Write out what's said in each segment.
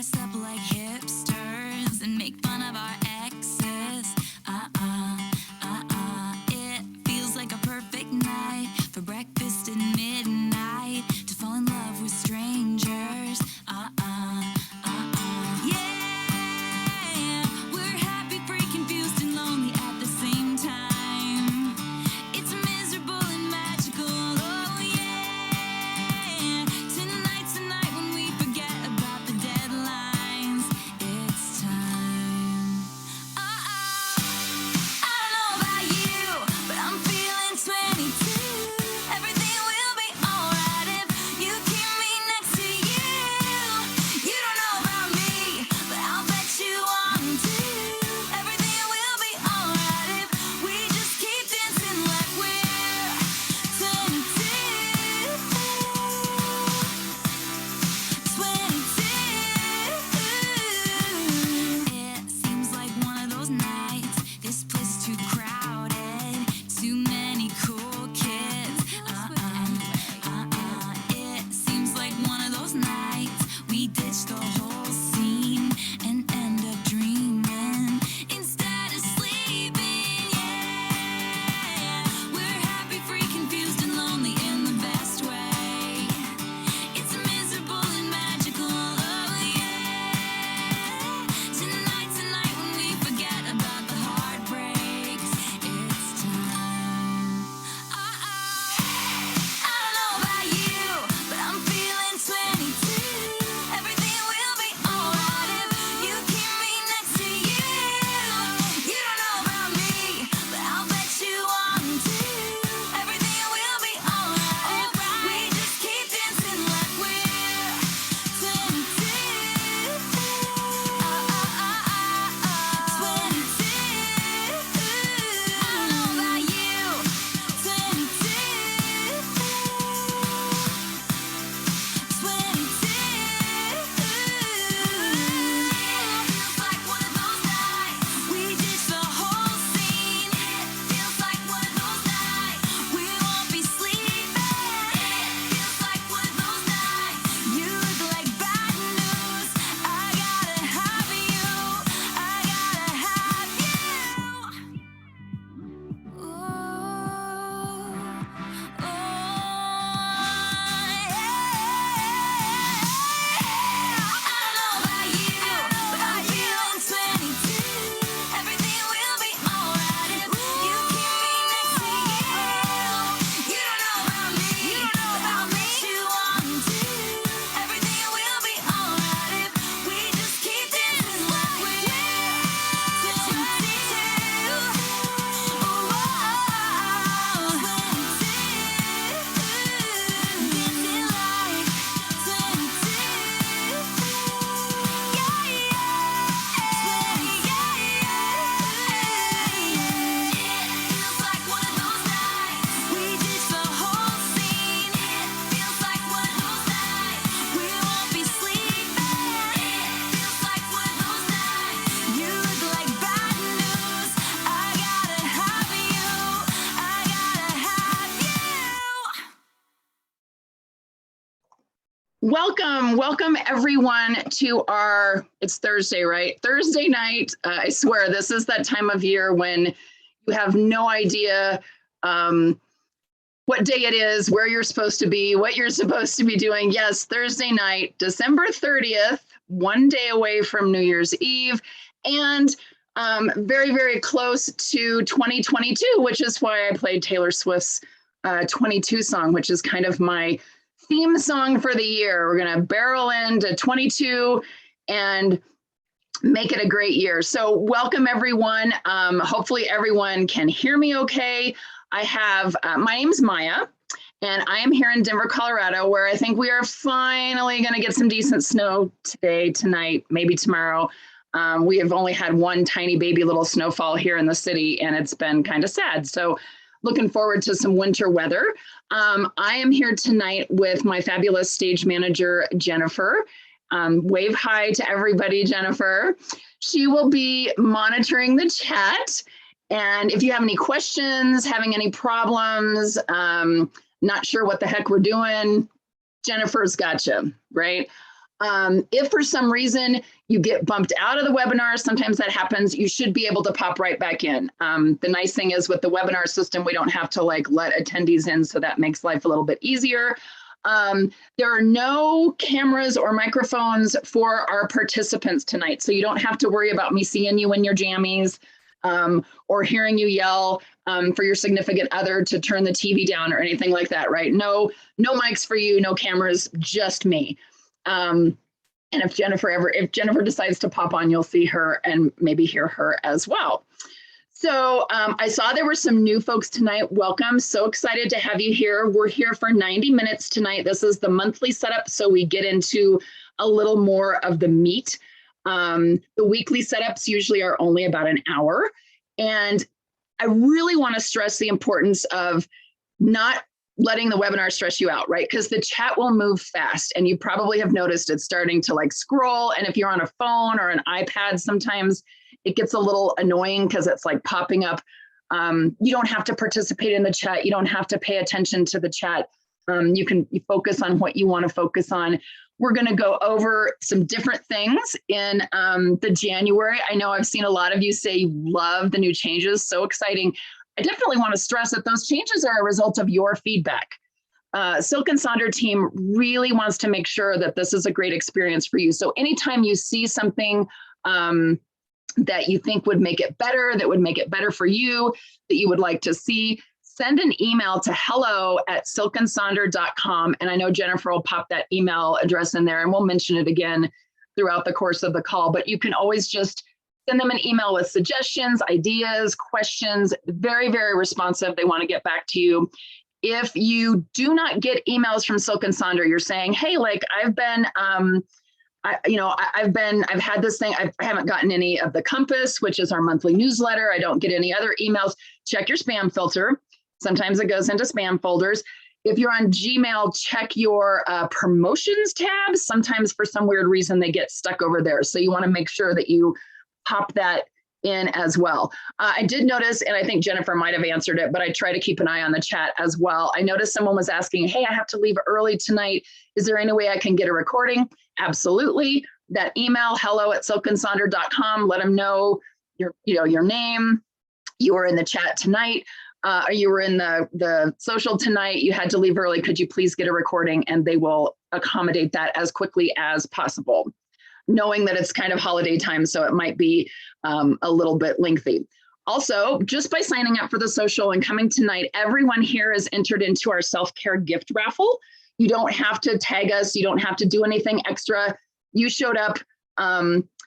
dress up like hipsters and make fun of our exes. It feels like a perfect night for breakfast at midnight to fall in love with strangers. Yeah, we're happy, free, confused, and lonely at the same time. It's miserable and magical. Oh yeah, tonight's the night when we forget about the deadlines. It's time. I don't know about you, but I'm feeling 22. Everything will be alright if you keep me next to you. You don't know about me, but I'll bet you want to. Everything will be alright if we just keep dancing like we're 22. 22. It seems like one of those nights. This place is too crowded, too many cool kids. It seems like one of those nights we ditch the whole scene and end up dreaming instead of sleeping. Yeah, we're happy, free, confused, and lonely in the best way. It's miserable and magical. Oh yeah, tonight's the night when we forget about the heartbreaks. It's time. I don't know about you, but I'm feeling 22. Everything will be alright if you keep me next to you. You don't know about me, but I'll bet you want to. Everything will be alright if we just keep dancing like we're 22. 22. I don't know about you. 22. 22. Feels like one of those nights we ditch the whole scene. It feels like one of those nights we won't be sleeping. It feels like one of those nights you look like bad news. I gotta have you. I gotta have you. Ooh, oh, yeah. I don't know about you, but I'm feeling 22. Everything will be alright if you keep me next to you. You don't know about me, but I'll bet you want to. Everything will be alright if we just keep dancing like we're 22. Welcome everyone to it's Thursday, right? Thursday night. I swear this is that time of year when you have no idea what day it is, where you're supposed to be, what you're supposed to be doing. Yes, Thursday night, December 30th, one day away from New Year's Eve, and very, very close to 2022, which is why I played Taylor Swift's 22 song, which is kind of my theme song for the year. We're going to barrel into 22 and make it a great year. So welcome everyone. Hopefully everyone can hear me okay. I have, my name's Maya, and I am here in Denver, Colorado, where I think we are finally going to get some decent snow today, tonight, maybe tomorrow. We have only had one tiny baby little snowfall here in the city, and it's been kind of sad. So looking forward to some winter weather. I am here tonight with my fabulous stage manager, Jennifer. Wave hi to everybody, Jennifer. She will be monitoring the chat. And if you have any questions, having any problems, not sure what the heck we're doing, Jennifer's got you, right? If for some reason you get bumped out of the webinar, sometimes that happens, you should be able to pop right back in. The nice thing is with the webinar system, we don't have to like let attendees in, so that makes life a little bit easier. There are no cameras or microphones for our participants tonight, so you don't have to worry about me seeing you in your jammies or hearing you yell for your significant other to turn the TV down or anything like that, right? No mics for you, no cameras, just me. And if Jennifer decides to pop on, you'll see her and maybe hear her as well. So I saw there were some new folks tonight. Welcome. So excited to have you here. We're here for 90 minutes tonight. This is the monthly setup, so we get into a little more of the meat. The weekly setups usually are only about an hour. And I really want to stress the importance of not letting the webinar stress you out, right? Because the chat will move fast, and you probably have noticed it's starting to like scroll. And if you're on a phone or an iPad, sometimes it gets a little annoying because it's like popping up. You don't have to participate in the chat. You don't have to pay attention to the chat. You focus on what you want to focus on. We're going to go over some different things in the January. I know I've seen a lot of you say you love the new changes. So exciting. I definitely want to stress that those changes are a result of your feedback. Silk and Sonder team really wants to make sure that this is a great experience for you. So anytime you see something that you think would make it better, that would make it better for you, that you would like to see, send an email to hello@silkandsonder.com. And I know Jennifer will pop that email address in there, and we'll mention it again throughout the course of the call. But you can always just send them an email with suggestions, ideas, questions. Very, very responsive. They want to get back to you. If you do not get emails from Silk and Sonder, you're saying, hey, like I've been, I've had this thing. I haven't gotten any of the Compass, which is our monthly newsletter. I don't get any other emails. Check your spam filter. Sometimes it goes into spam folders. If you're on Gmail, check your promotions tab. Sometimes for some weird reason, they get stuck over there. So you want to make sure that you pop that in as well. I did notice, and I think Jennifer might have answered it, but I try to keep an eye on the chat as well. I noticed someone was asking, hey, I have to leave early tonight. Is there any way I can get a recording? Absolutely. That email, hello@silkandsonder.com. Let them know your name. You were in the chat tonight. You were in the social tonight. You had to leave early. Could you please get a recording? And they will accommodate that as quickly as possible, knowing that it's kind of holiday time, so it might be a little bit lengthy. Also, just by signing up for the social and coming tonight, everyone here is entered into our self-care gift raffle. You don't have to tag us. You don't have to do anything extra. You showed up,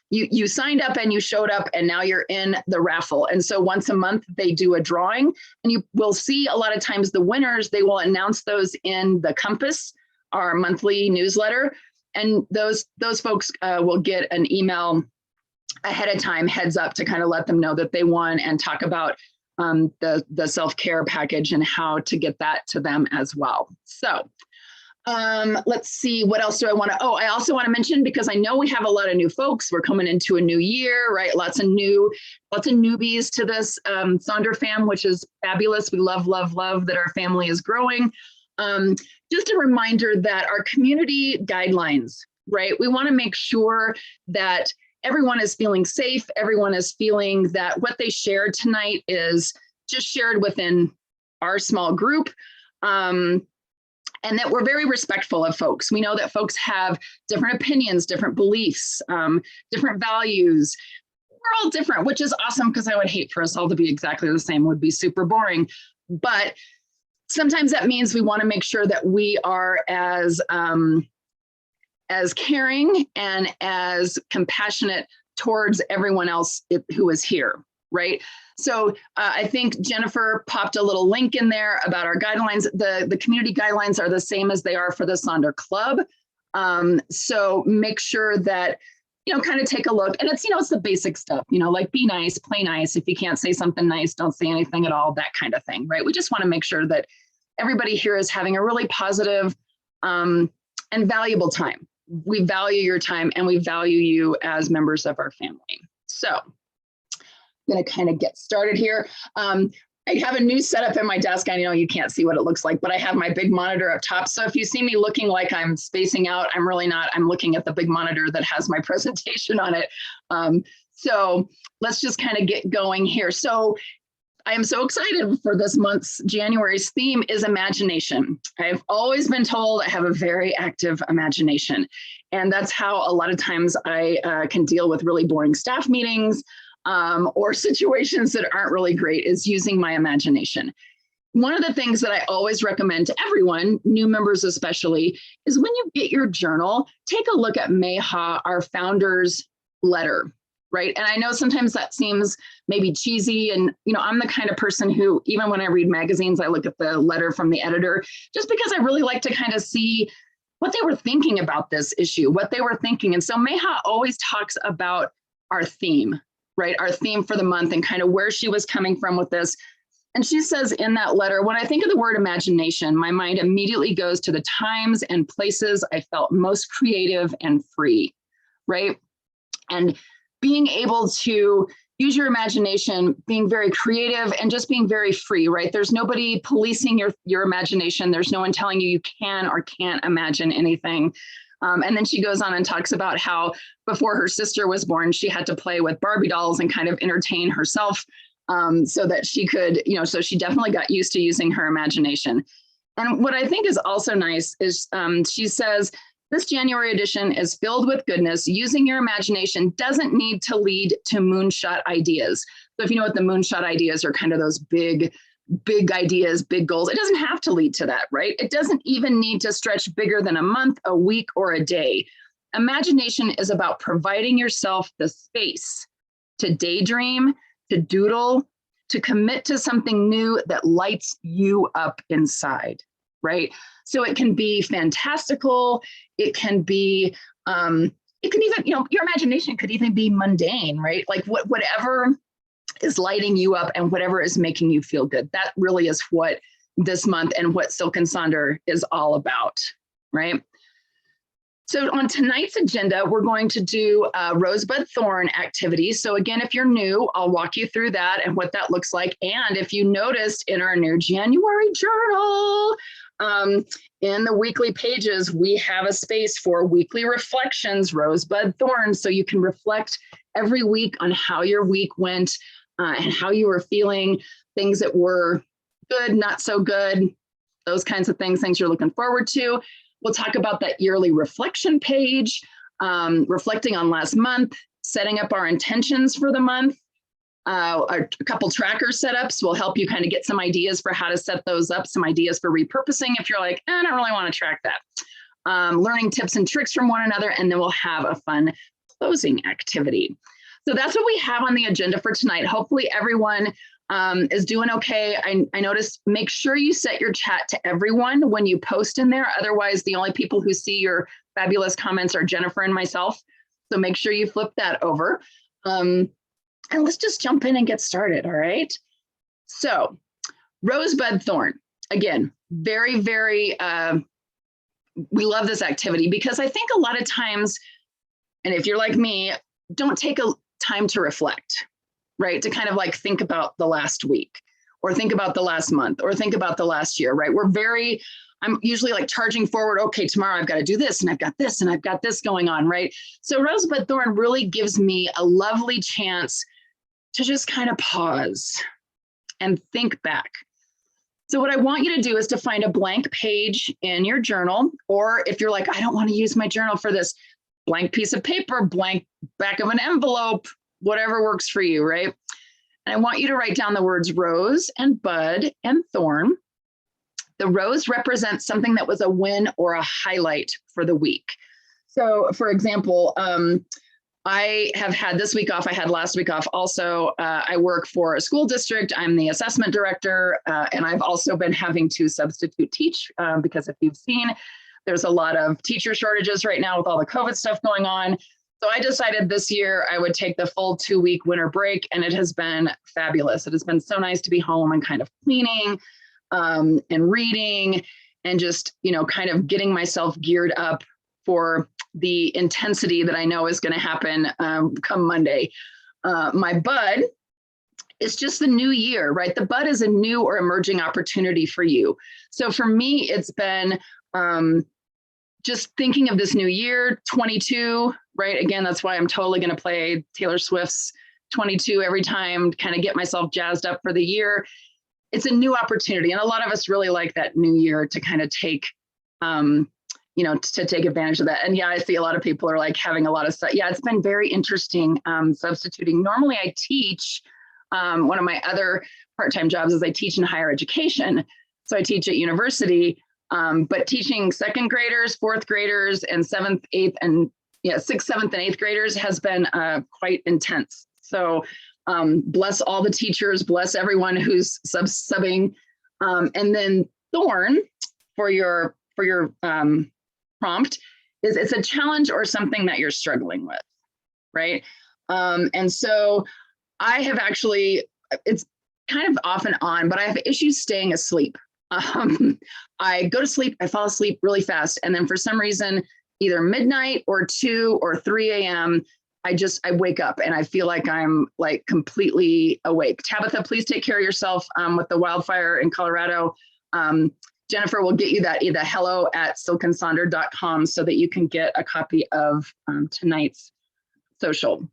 you signed up and you showed up, and now you're in the raffle. And so once a month, they do a drawing, and you will see a lot of times the winners, they will announce those in the Compass, our monthly newsletter. And those folks will get an email ahead of time, heads up, to kind of let them know that they won and talk about the self-care package and how to get that to them as well. So let's see, what else do I want to, I also want to mention, because I know we have a lot of new folks, we're coming into a new year, right? Lots of newbies to this Sonder fam, which is fabulous. We love, love, love that our family is growing. Just a reminder that our community guidelines, right? We want to make sure that everyone is feeling safe. Everyone is feeling that what they shared tonight is just shared within our small group. And that we're very respectful of folks. We know that folks have different opinions, different beliefs, different values. We're all different, which is awesome, because I would hate for us all to be exactly the same. It would be super boring. But sometimes that means we want to make sure that we are as caring and as compassionate towards everyone else who is here, right? So I think Jennifer popped a little link in there about our guidelines. The community guidelines are the same as they are for the Sonder Club. So make sure that, kind of take a look. And it's, it's the basic stuff, like be nice, play nice. If you can't say something nice, don't say anything at all, that kind of thing, right? We just want to make sure that everybody here is having a really positive and valuable time. We value your time, and we value you as members of our family. So I'm going to kind of get started here. I have a new setup in my desk. I know you can't see what it looks like, but I have my big monitor up top. So if you see me looking like I'm spacing out, I'm really not. I'm looking at the big monitor that has my presentation on it. So let's just kind of get going here. So I am so excited for this month's January's theme is imagination. I've always been told I have a very active imagination. And that's how a lot of times I can deal with really boring staff meetings or situations that aren't really great is using my imagination. One of the things that I always recommend to everyone, new members especially, is when you get your journal, take a look at Meha, our founder's letter, right? And I know sometimes that seems maybe cheesy. And, I'm the kind of person who, even when I read magazines, I look at the letter from the editor, just because I really like to kind of see what they were thinking about this issue, what they were thinking. And so Meha always talks about our theme, right? Our theme for the month and kind of where she was coming from with this. And she says in that letter, when I think of the word imagination, my mind immediately goes to the times and places I felt most creative and free, right? And being able to use your imagination, being very creative and just being very free, right? There's nobody policing your imagination. There's no one telling you can or can't imagine anything. And then she goes on and talks about how before her sister was born, she had to play with Barbie dolls and kind of entertain herself so that she could, so she definitely got used to using her imagination. And what I think is also nice is she says, this January edition is filled with goodness. Using your imagination doesn't need to lead to moonshot ideas. So if you know what the moonshot ideas are, kind of those big ideas, big goals, it doesn't have to lead to that, right? It doesn't even need to stretch bigger than a month, a week, or a day. Imagination is about providing yourself the space to daydream, to doodle, to commit to something new that lights you up inside, right? So it can be fantastical. It can be, it can even, your imagination could even be mundane, right? Like whatever is lighting you up and whatever is making you feel good. That really is what this month and what Silk and Sonder is all about, right? So on tonight's agenda, we're going to do a Rosebud Thorn activity. So again, if you're new, I'll walk you through that and what that looks like. And if you noticed in our new January journal, in the weekly pages, we have a space for weekly reflections, Rosebud Thorn. So you can reflect every week on how your week went and how you were feeling, things that were good, not so good, those kinds of things you're looking forward to. We'll talk about that yearly reflection page, reflecting on last month, setting up our intentions for the month. A couple tracker setups will help you kind of get some ideas for how to set those up, some ideas for repurposing if you're like, I don't really want to track that. Learning tips and tricks from one another, and then we'll have a fun closing activity. So that's what we have on the agenda for tonight. Hopefully everyone is doing okay. I noticed, make sure you set your chat to everyone when you post in there. Otherwise, the only people who see your fabulous comments are Jennifer and myself. So make sure you flip that over. And let's just jump in and get started, all right? So Rosebud Thorn, again, very, very, we love this activity because I think a lot of times, and if you're like me, don't take a time to reflect, right? To kind of like think about the last week or think about the last month or think about the last year, right? I'm usually like charging forward, okay, tomorrow I've got to do this and I've got this and I've got this going on, right? So Rosebud Thorn really gives me a lovely chance to just kind of pause and think back. So what I want you to do is to find a blank page in your journal, or if you're like, I don't want to use my journal for this, blank piece of paper, blank back of an envelope, whatever works for you, right? And I want you to write down the words rose and bud and thorn. The rose represents something that was a win or a highlight for the week. So for example, I have had this week off. I had last week off. Also, I work for a school district. I'm the assessment director, and I've also been having to substitute teach because if you've seen, there's a lot of teacher shortages right now with all the COVID stuff going on. So I decided this year I would take the full 2-week winter break, and it has been fabulous. It has been so nice to be home and kind of cleaning and reading and just, kind of getting myself geared up for the intensity that I know is going to happen come Monday. My bud It's just the new year, right? The bud is a new or emerging opportunity for you. So for me, it's been just thinking of this new year, 22, right? Again, that's why I'm totally going to play Taylor Swift's 22 every time, kind of get myself jazzed up for the year. It's a new opportunity. And a lot of us really like that new year to kind of take, to take advantage of that. And yeah, I see a lot of people are like having a lot of stuff. Yeah, it's been very interesting substituting. Normally I teach, one of my other part-time jobs is I teach in higher education. So I teach at university, but teaching second graders, fourth graders, and seventh, eighth, and sixth, seventh, and eighth graders has been quite intense. So bless all the teachers, bless everyone who's subbing. And then Thorn, for your prompt, is it's a challenge or something that you're struggling with, right? And so I have actually, it's kind of off and on, but I have issues staying asleep. I go to sleep, I fall asleep really fast. And then for some reason, either midnight or 2 or 3 a.m., I wake up and I feel like I'm like completely awake. Tabitha, please take care of yourself with the wildfire in Colorado. Jennifer will get you that either hello@silkensonder.com so that you can get a copy of tonight's social.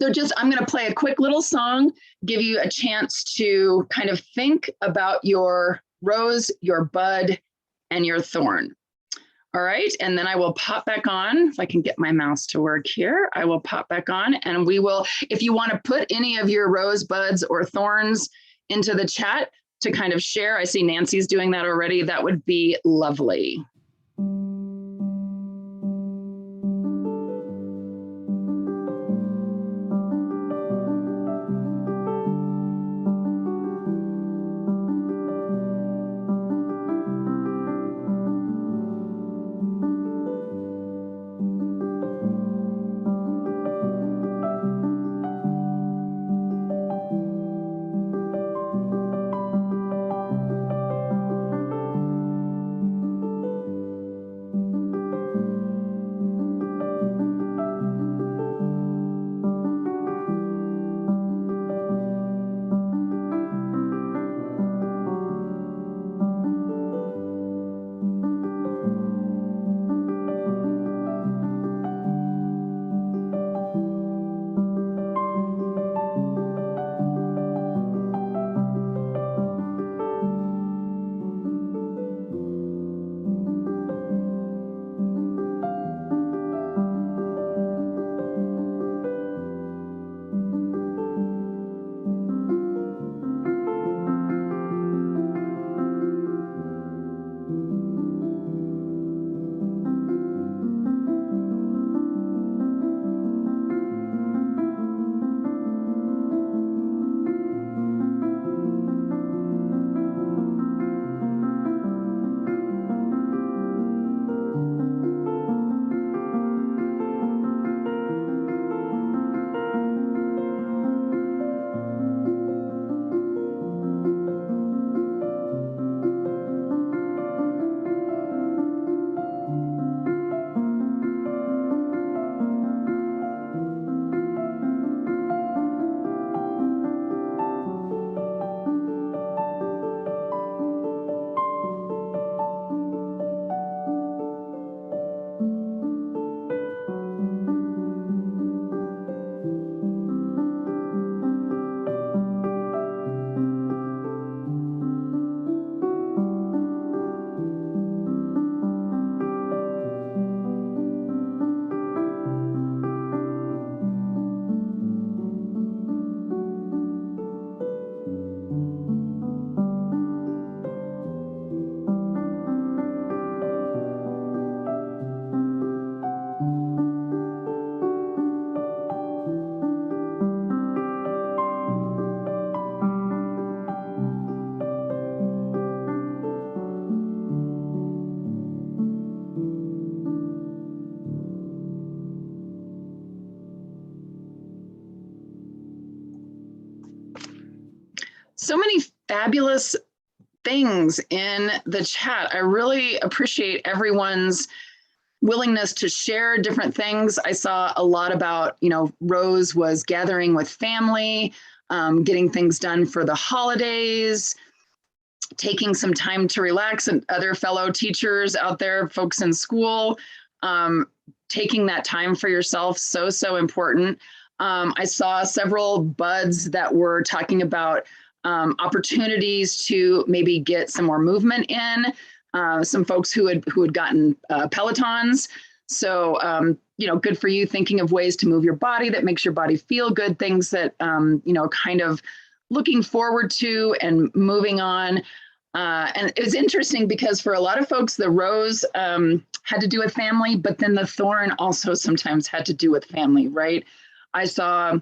So I'm going to play a quick little song, give you a chance to kind of think about your rose, your bud, and your thorn. All right, and then I will pop back on. If I can get my mouse to work here, I will pop back on, and we will, if you want to put any of your rose buds or thorns into the chat to kind of share, I see Nancy's doing that already, that would be lovely. So many fabulous things in the chat. I really appreciate everyone's willingness to share different things. I saw a lot about, Rose was gathering with family. getting things done for the holidays, taking some time to relax, and other fellow teachers out there, folks in school, taking that time for yourself, so important. I saw several buds that were talking about opportunities to maybe get some more movement in, some folks who had gotten Pelotons. So, good for you, thinking of ways to move your body that makes your body feel good, things that, kind of looking forward to and moving on. And it was interesting because for a lot of folks, the rose had to do with family, but then the thorn also sometimes had to do with family, right? I saw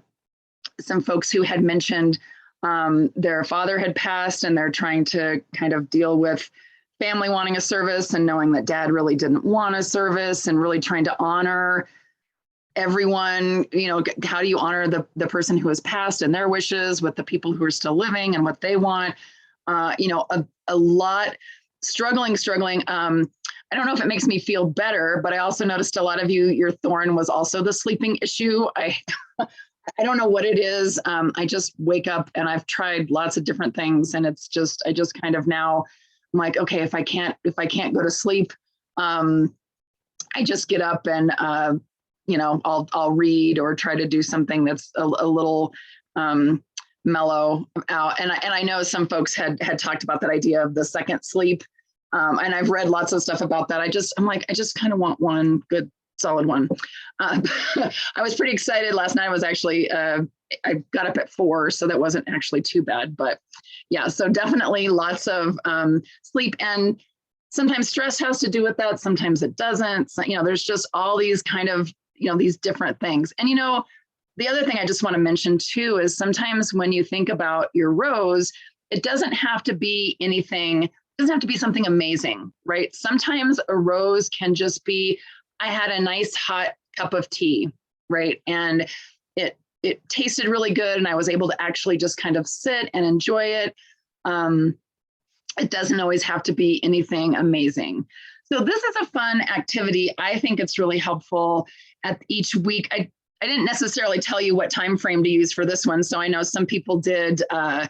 some folks who had mentioned their father had passed and they're trying to kind of deal with family wanting a service and knowing that dad really didn't want a service, and really trying to honor everyone. How do you honor the person who has passed and their wishes with the people who are still living and what they want? A lot struggling. I don't know if it makes me feel better, but I also noticed a lot of you, your thorn was also the sleeping issue. I don't know what it is. I just wake up and I've tried lots of different things, and it's just, I just kind of now, I'm like, okay, if I can't go to sleep, I just get up and, I'll read or try to do something that's a little mellow out. And I know some folks had talked about that idea of the second sleep. And I've read lots of stuff about that. I just kind of want one good solid one. I was pretty excited last night. I was actually, I got up at 4, so that wasn't actually too bad, but yeah, so definitely lots of sleep, and sometimes stress has to do with that. Sometimes it doesn't. So, there's just all these kind of, these different things. And, the other thing I just want to mention too, is sometimes when you think about your rose, it doesn't have to be anything, it doesn't have to be something amazing, right? Sometimes a rose can just be, I had a nice hot cup of tea, right? And it tasted really good, and I was able to actually just kind of sit and enjoy it. It doesn't always have to be anything amazing. So this is a fun activity. I think it's really helpful at each week. I didn't necessarily tell you what time frame to use for this one. So I know some people did the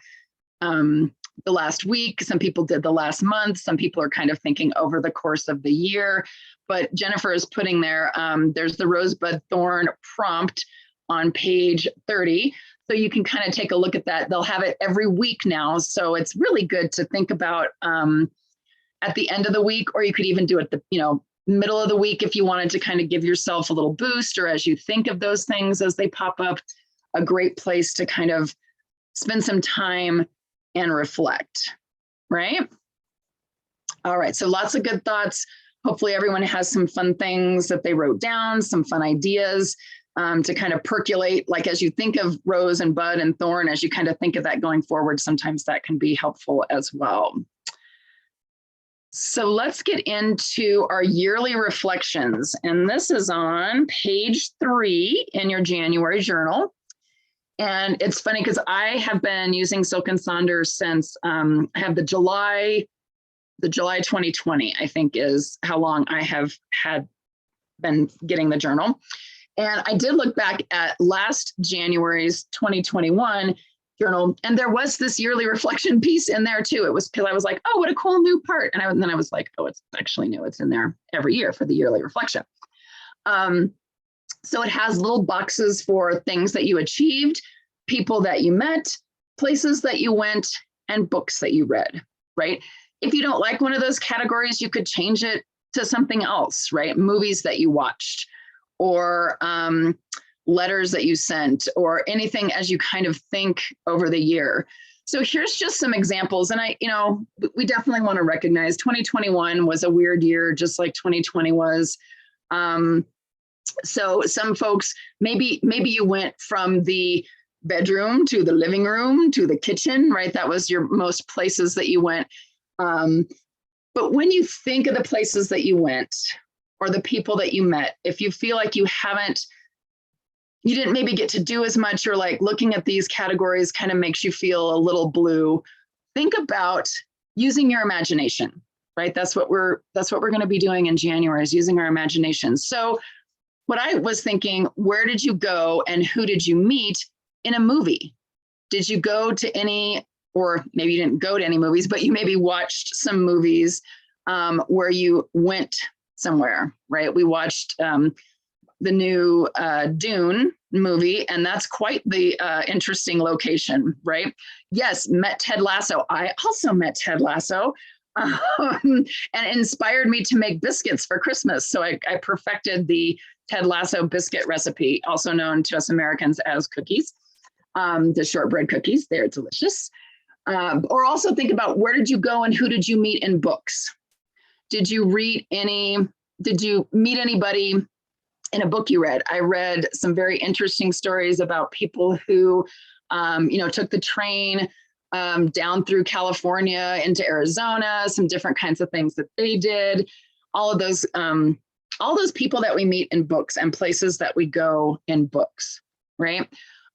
last week, some people did the last month, some people are kind of thinking over the course of the year. But Jennifer is putting there, there's the rosebud thorn prompt on page 30. So you can kind of take a look at that. They'll have it every week now. So it's really good to think about at the end of the week, or you could even do it the middle of the week if you wanted to kind of give yourself a little boost, or as you think of those things as they pop up, a great place to kind of spend some time and reflect, right? All right, so lots of good thoughts. Hopefully everyone has some fun things that they wrote down, some fun ideas to kind of percolate, like as you think of rose and bud and thorn, as you kind of think of that going forward, sometimes that can be helpful as well. So let's get into our yearly reflections. And this is on page 3 in your January journal. And it's funny because I have been using Silk and Sonder since I have the July 2020, I think is how long I have been getting the journal. And I did look back at last January's 2021 journal, and there was this yearly reflection piece in there too. It was because I was like, oh, what a cool new part. And then I was like, oh, it's actually new. It's in there every year for the yearly reflection. So it has little boxes for things that you achieved, people that you met, places that you went, and books that you read, right? If you don't like one of those categories, you could change it to something else, right? Movies that you watched, or letters that you sent, or anything as you kind of think over the year. So here's just some examples. And we definitely want to recognize 2021 was a weird year, just like 2020 was. So some folks, maybe you went from the bedroom to the living room to the kitchen, right? That was your most places that you went. But when you think of the places that you went, or the people that you met, if you feel like you didn't maybe get to do as much, or like looking at these categories kind of makes you feel a little blue, think about using your imagination, right? That's what we're going to be doing in January, is using our imagination. So what I was thinking, where did you go and who did you meet in a movie, Did you go to any, or maybe you didn't go to any movies, but you maybe watched some movies where you went somewhere, right? We watched the new Dune movie, and that's quite the interesting location, right? Yes, met Ted Lasso. I also met Ted Lasso, and it inspired me to make biscuits for Christmas. So I perfected the Ted Lasso biscuit recipe, also known to us Americans as cookies, the shortbread cookies. They're delicious. Or also think about, where did you go and who did you meet in books? Did you meet anybody in a book you read? I read some very interesting stories about people who, took the train down through California into Arizona, some different kinds of things that they did. All those people that we meet in books and places that we go in books, right?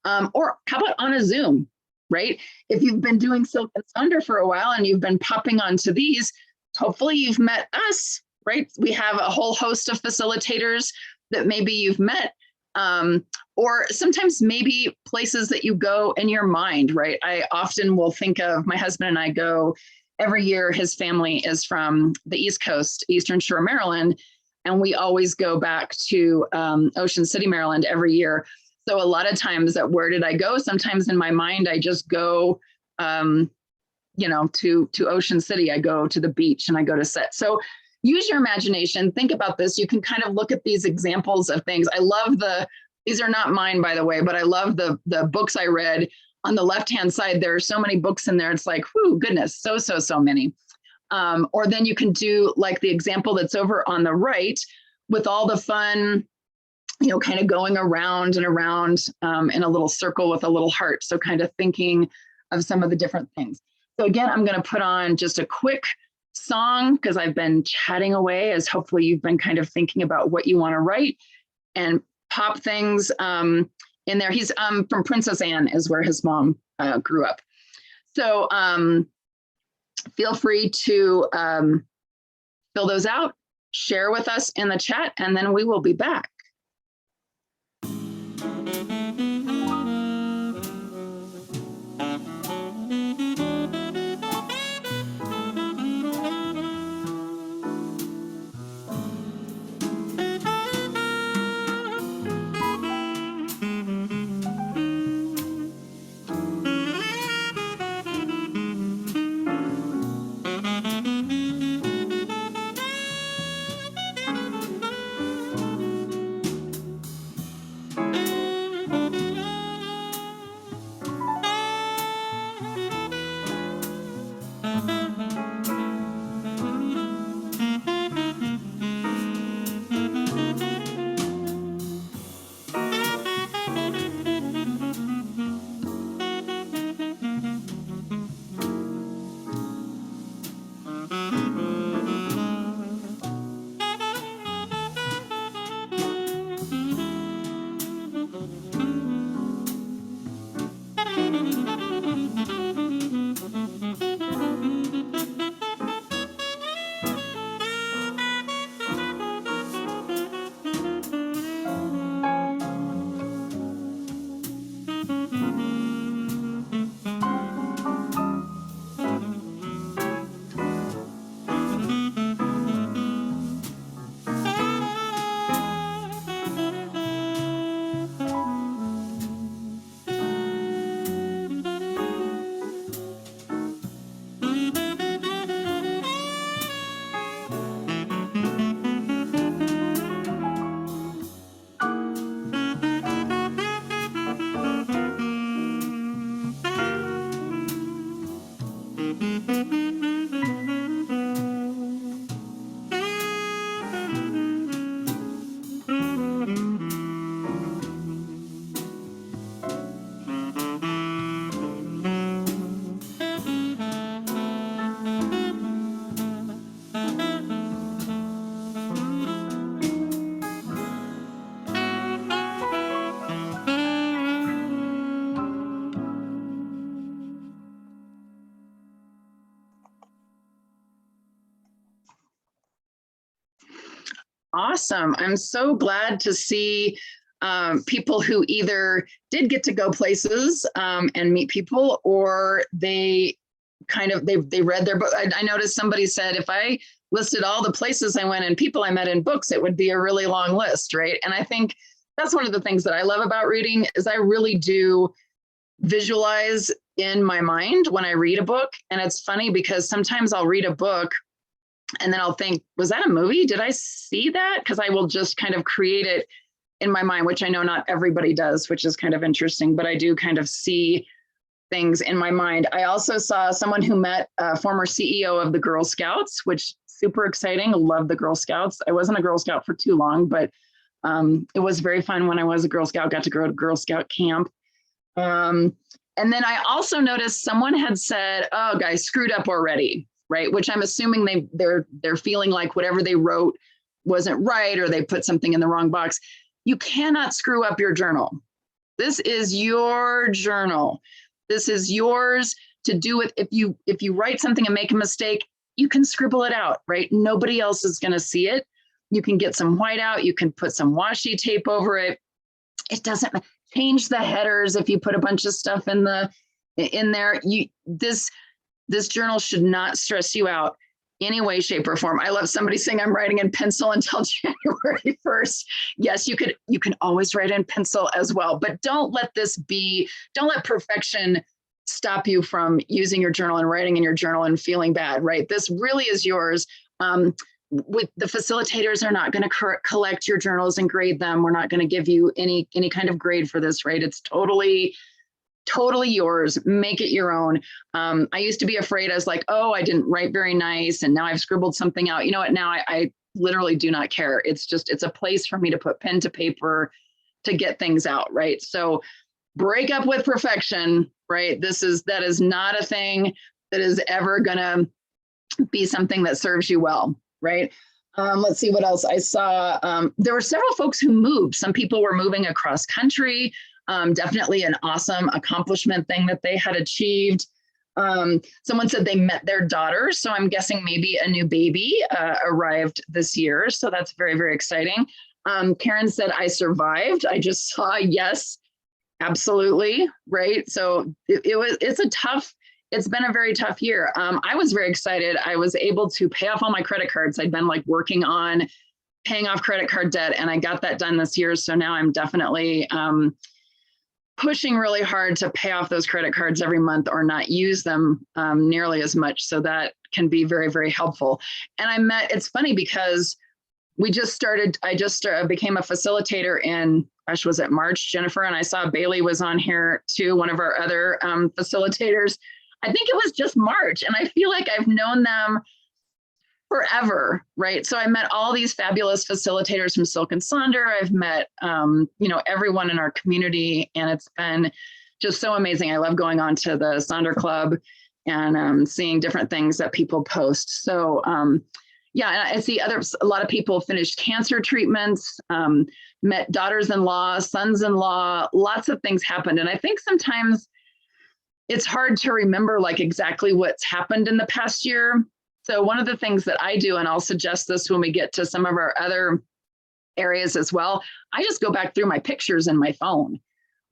Or how about on a Zoom, right? If you've been doing Silk and Sonder for a while and you've been popping onto these, hopefully you've met us, right? We have a whole host of facilitators that maybe you've met, or sometimes maybe places that you go in your mind, right? I often will think of, my husband and I go every year, his family is from the East Coast, Eastern Shore, Maryland, and we always go back to Ocean City, Maryland every year. So a lot of times where did I go? Sometimes in my mind, I just go, to Ocean City. I go to the beach and I go to set. So use your imagination. Think about this. You can kind of look at these examples of things. I love these are not mine, by the way, but I love the books I read. On the left-hand side, there are so many books in there. It's like, whoo, goodness, so many. Or then you can do like the example that's over on the right with all the fun, kind of going around and around in a little circle with a little heart. So kind of thinking of some of the different things. So again, I'm going to put on just a quick song because I've been chatting away, as hopefully you've been kind of thinking about what you want to write, and pop things in there. He's from Princess Anne, is where his mom grew up. So feel free to fill those out, share with us in the chat, and then we will be back. Awesome. I'm so glad to see people who either did get to go places and meet people, or they read their book. I noticed somebody said, if I listed all the places I went and people I met in books, it would be a really long list, right? And I think that's one of the things that I love about reading is I really do visualize in my mind when I read a book. And it's funny because sometimes I'll read a book and then I'll think, was that a movie? Did I see that? Because I will just kind of create it in my mind, which I know not everybody does, which is kind of interesting, but I do kind of see things in my mind. I also saw someone who met a former CEO of the Girl Scouts, which super exciting. Love the Girl Scouts. I wasn't a Girl Scout for too long, but it was very fun when I was a Girl Scout, got to go to Girl Scout camp. And then I also noticed someone had said, oh, guys, screwed up already, right? Which I'm assuming they're feeling like whatever they wrote wasn't right, or they put something in the wrong box. You cannot screw up your journal. This is your journal. This is yours to do with. If you write something and make a mistake, you can scribble it out, right? Nobody else is going to see it. You can get some whiteout. You can put some washi tape over it. It doesn't change the headers if you put a bunch of stuff in there. This journal should not stress you out any way, shape, or form. I love somebody saying I'm writing in pencil until January 1st. Yes, you can always write in pencil as well, but don't let perfection stop you from using your journal and writing in your journal and feeling bad, right? This really is yours. With the facilitators are not going to collect your journals and grade them. We're not going to give you any kind of grade for this, right? It's totally yours. Make it your own. I used to be afraid. I was like, oh, I didn't write very nice, and now I've scribbled something out. You know what? Now I literally do not care. It's a place for me to put pen to paper to get things out, right? So break up with perfection, right? That is not a thing that is ever gonna be something that serves you well, right? Let's see what else I saw. There were several folks who moved. Some people were moving across country. Definitely an awesome accomplishment thing that they had achieved. Someone said they met their daughter, so I'm guessing maybe a new baby arrived this year. So that's very, very exciting. Karen said, I survived. I just saw, yes, absolutely, right? So it's been a very tough year. I was very excited. I was able to pay off all my credit cards. I'd been like working on paying off credit card debt, and I got that done this year. So now I'm definitely pushing really hard to pay off those credit cards every month or not use them nearly as much. So that can be very, very helpful. And it's funny because I just became a facilitator in, gosh, was it March, Jennifer? And I saw Bailey was on here too, one of our other facilitators. I think it was just March, and I feel like I've known them forever, right? So I met all these fabulous facilitators from Silk and Sonder. I've met, everyone in our community, and it's been just so amazing. I love going on to the Sonder Club and seeing different things that people post. So yeah, I see a lot of people finished cancer treatments, met daughters-in-law, sons-in-law, lots of things happened. And I think sometimes it's hard to remember like exactly what's happened in the past year. So one of the things that I do, and I'll suggest this when we get to some of our other areas as well, I just go back through my pictures in my phone,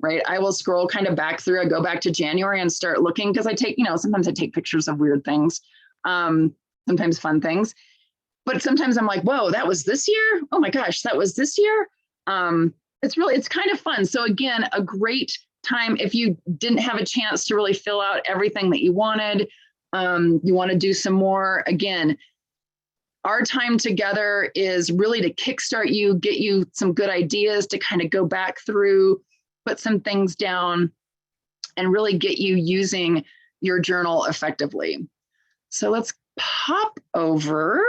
right? I will scroll kind of back through, I go back to January and start looking, because I take, sometimes I take pictures of weird things, sometimes fun things, but sometimes I'm like, whoa, that was this year? Oh my gosh, that was this year? It's kind of fun. So again, a great time if you didn't have a chance to really fill out everything that you wanted. You want to do some more. Again, our time together is really to kickstart you, get you some good ideas to kind of go back through, put some things down, and really get you using your journal effectively. So let's pop over.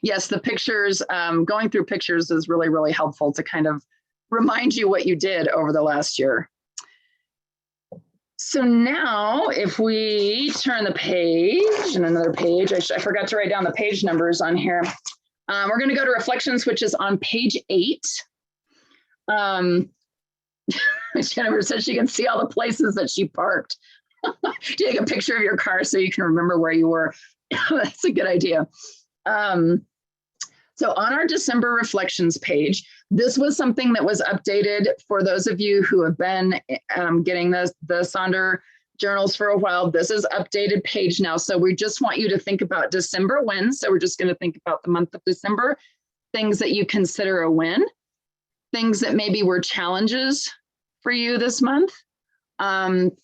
Yes, the pictures, going through pictures is really, really helpful to kind of remind you what you did over the last year. So now if we turn the page and another page, I forgot to write down the page numbers on here. We're going to go to reflections, which is on page 8. Jennifer says she can see all the places that she parked. Take a picture of your car so you can remember where you were. That's a good idea. So on our December reflections page, this was something that was updated for those of you who have been getting the Sonder journals for a while. This is updated page now. So we just want you to think about December wins. So we're just going to think about the month of December, things that you consider a win, things that maybe were challenges for you this month,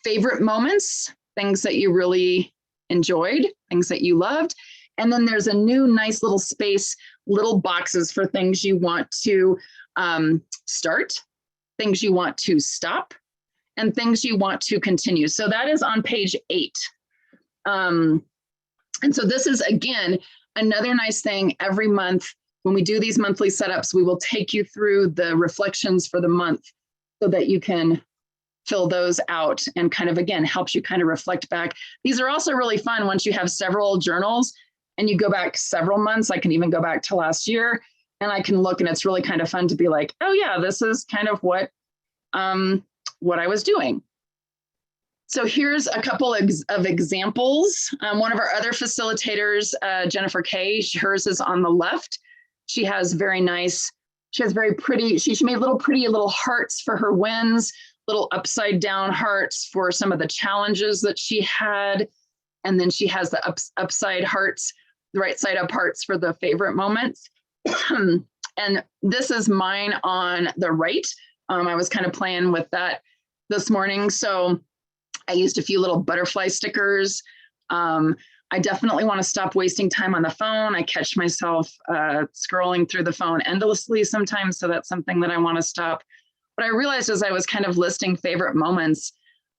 favorite moments, things that you really enjoyed, things that you loved. And then there's a new nice little space, little boxes for things you want to start, things you want to stop, and things you want to continue. So that is on page 8. And so this is, again, another nice thing. Every month when we do these monthly setups, we will take you through the reflections for the month so that you can fill those out and kind of, again, helps you kind of reflect back. These are also really fun once you have several journals and you go back several months. I can even go back to last year and I can look, and it's really kind of fun to be like, oh yeah, this is kind of what I was doing. So here's a couple of examples. One of our other facilitators, Jennifer Kay, hers is on the left. She has very pretty, she made pretty little hearts for her wins, little upside down hearts for some of the challenges that she had. And then she has the upside hearts, the right side up hearts for the favorite moments. And this is mine on the right. I was kind of playing with that this morning. So I used a few little butterfly stickers. I definitely want to stop wasting time on the phone. I catch myself scrolling through the phone endlessly sometimes. So that's something that I want to stop. But I realized as I was kind of listing favorite moments,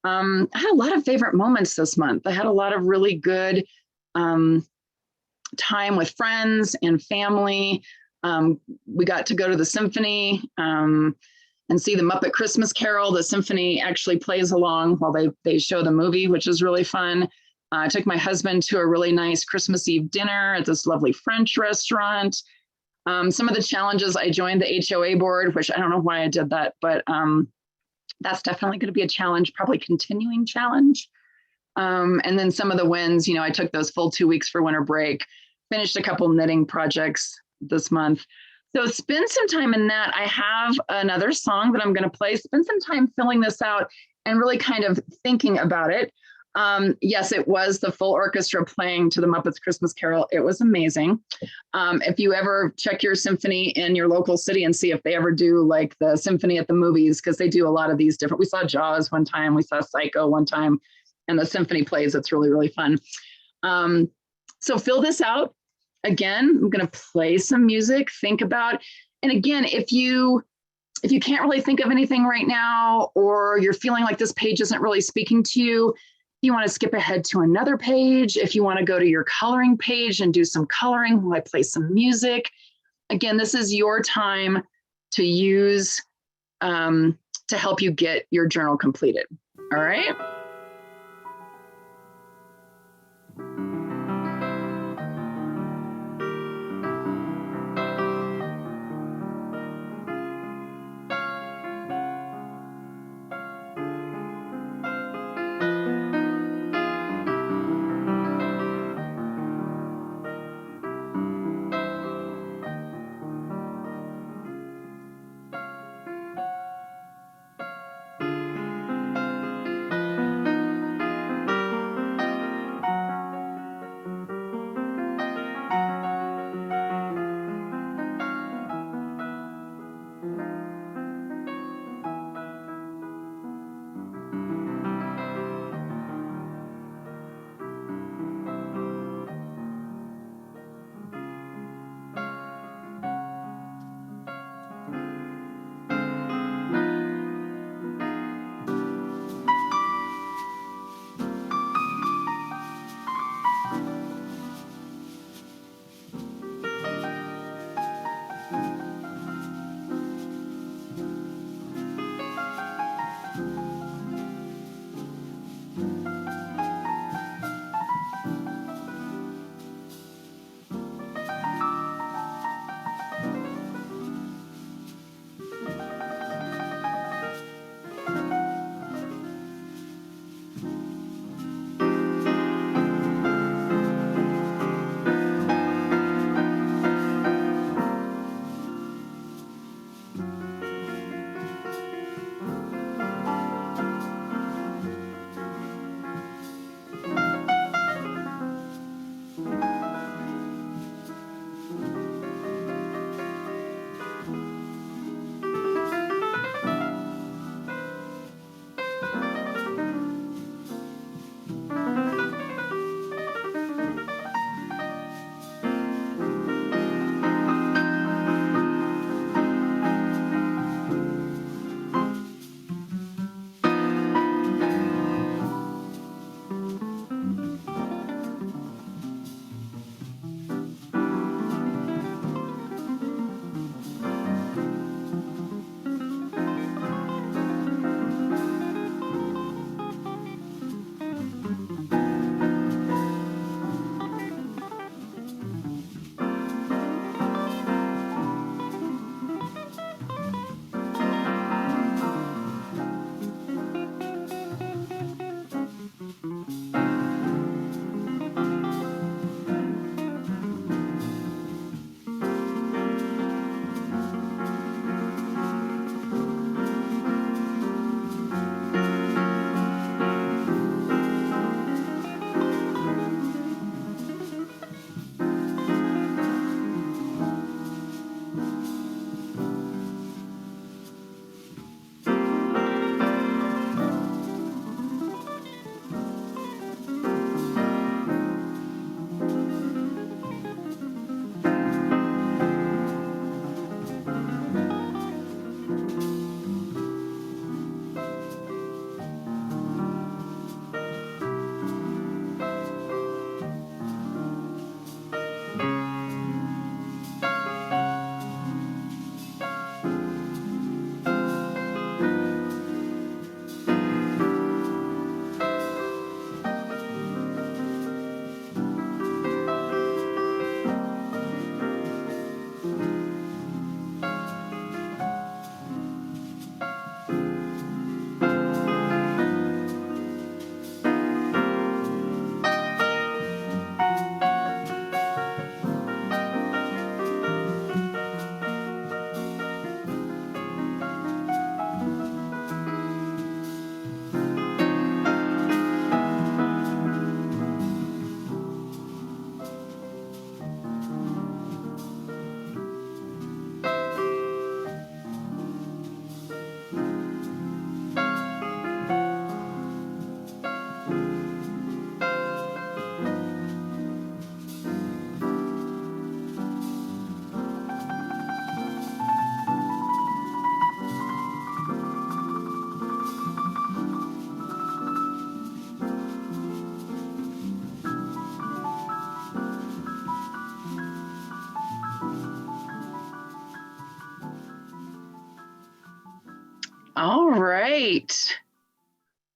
I had a lot of favorite moments this month. I had a lot of really good time with friends and family. We got to go to the symphony and see the Muppet Christmas Carol. The symphony actually plays along while they show the movie, which is really fun. I took my husband to a really nice Christmas Eve dinner at this lovely French restaurant. Some of the challenges, I joined the HOA board, which I don't know why I did that, but that's definitely going to be a challenge, probably continuing challenge. And then some of the wins, I took those full 2 weeks for winter break, finished a couple knitting projects this month. So spend some time in that. I have another song that I'm going to play. Spend some time filling this out and really kind of thinking about it. Yes, it was the full orchestra playing to the Muppets Christmas Carol. It was amazing. If you ever check your symphony in your local city and see if they ever do like the symphony at the movies, because they do a lot of these different, we saw Jaws one time, we saw Psycho one time, and the symphony plays. It's really, really fun. So fill this out. Again, I'm going to play some music, think about, and again, if you can't really think of anything right now, or you're feeling like this page isn't really speaking to you, you want to skip ahead to another page. If you want to go to your coloring page and do some coloring while I play some music. Again, this is your time to use to help you get your journal completed. All right. right.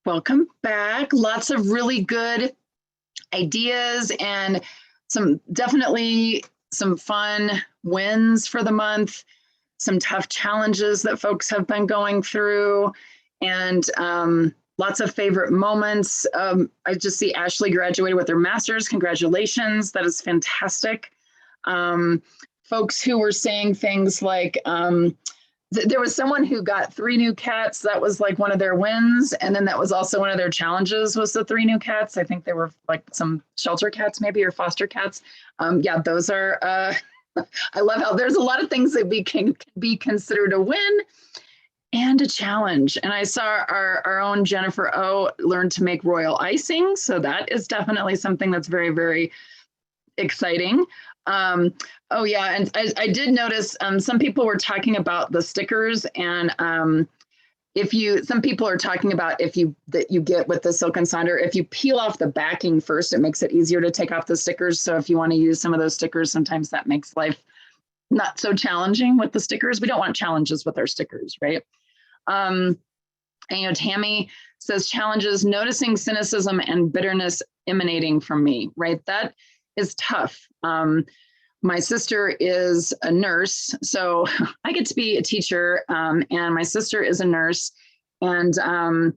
Welcome back. Lots of really good ideas and definitely some fun wins for the month, some tough challenges that folks have been going through, and lots of favorite moments. I just see Ashley graduated with her master's. Congratulations. That is fantastic. Folks who were saying things like, there was someone who got 3 new cats. That was like one of their wins. And then that was also one of their challenges was the 3 new cats. I think they were like some shelter cats maybe, or foster cats. Yeah, those are, I love how there's a lot of things that can be considered a win and a challenge. And I saw our own Jennifer O learn to make royal icing. So that is definitely something that's very, very exciting. Oh yeah, and I did notice some people were talking about the stickers, and some people are talking about that you get with the Silk and Sonder, if you peel off the backing first, it makes it easier to take off the stickers. So if you want to use some of those stickers, sometimes that makes life not so challenging with the stickers. We don't want challenges with our stickers, right? And Tammy says challenges, noticing cynicism and bitterness emanating from me, right? That is tough. My sister is a nurse, so I get to be a teacher, and my sister is a nurse, and I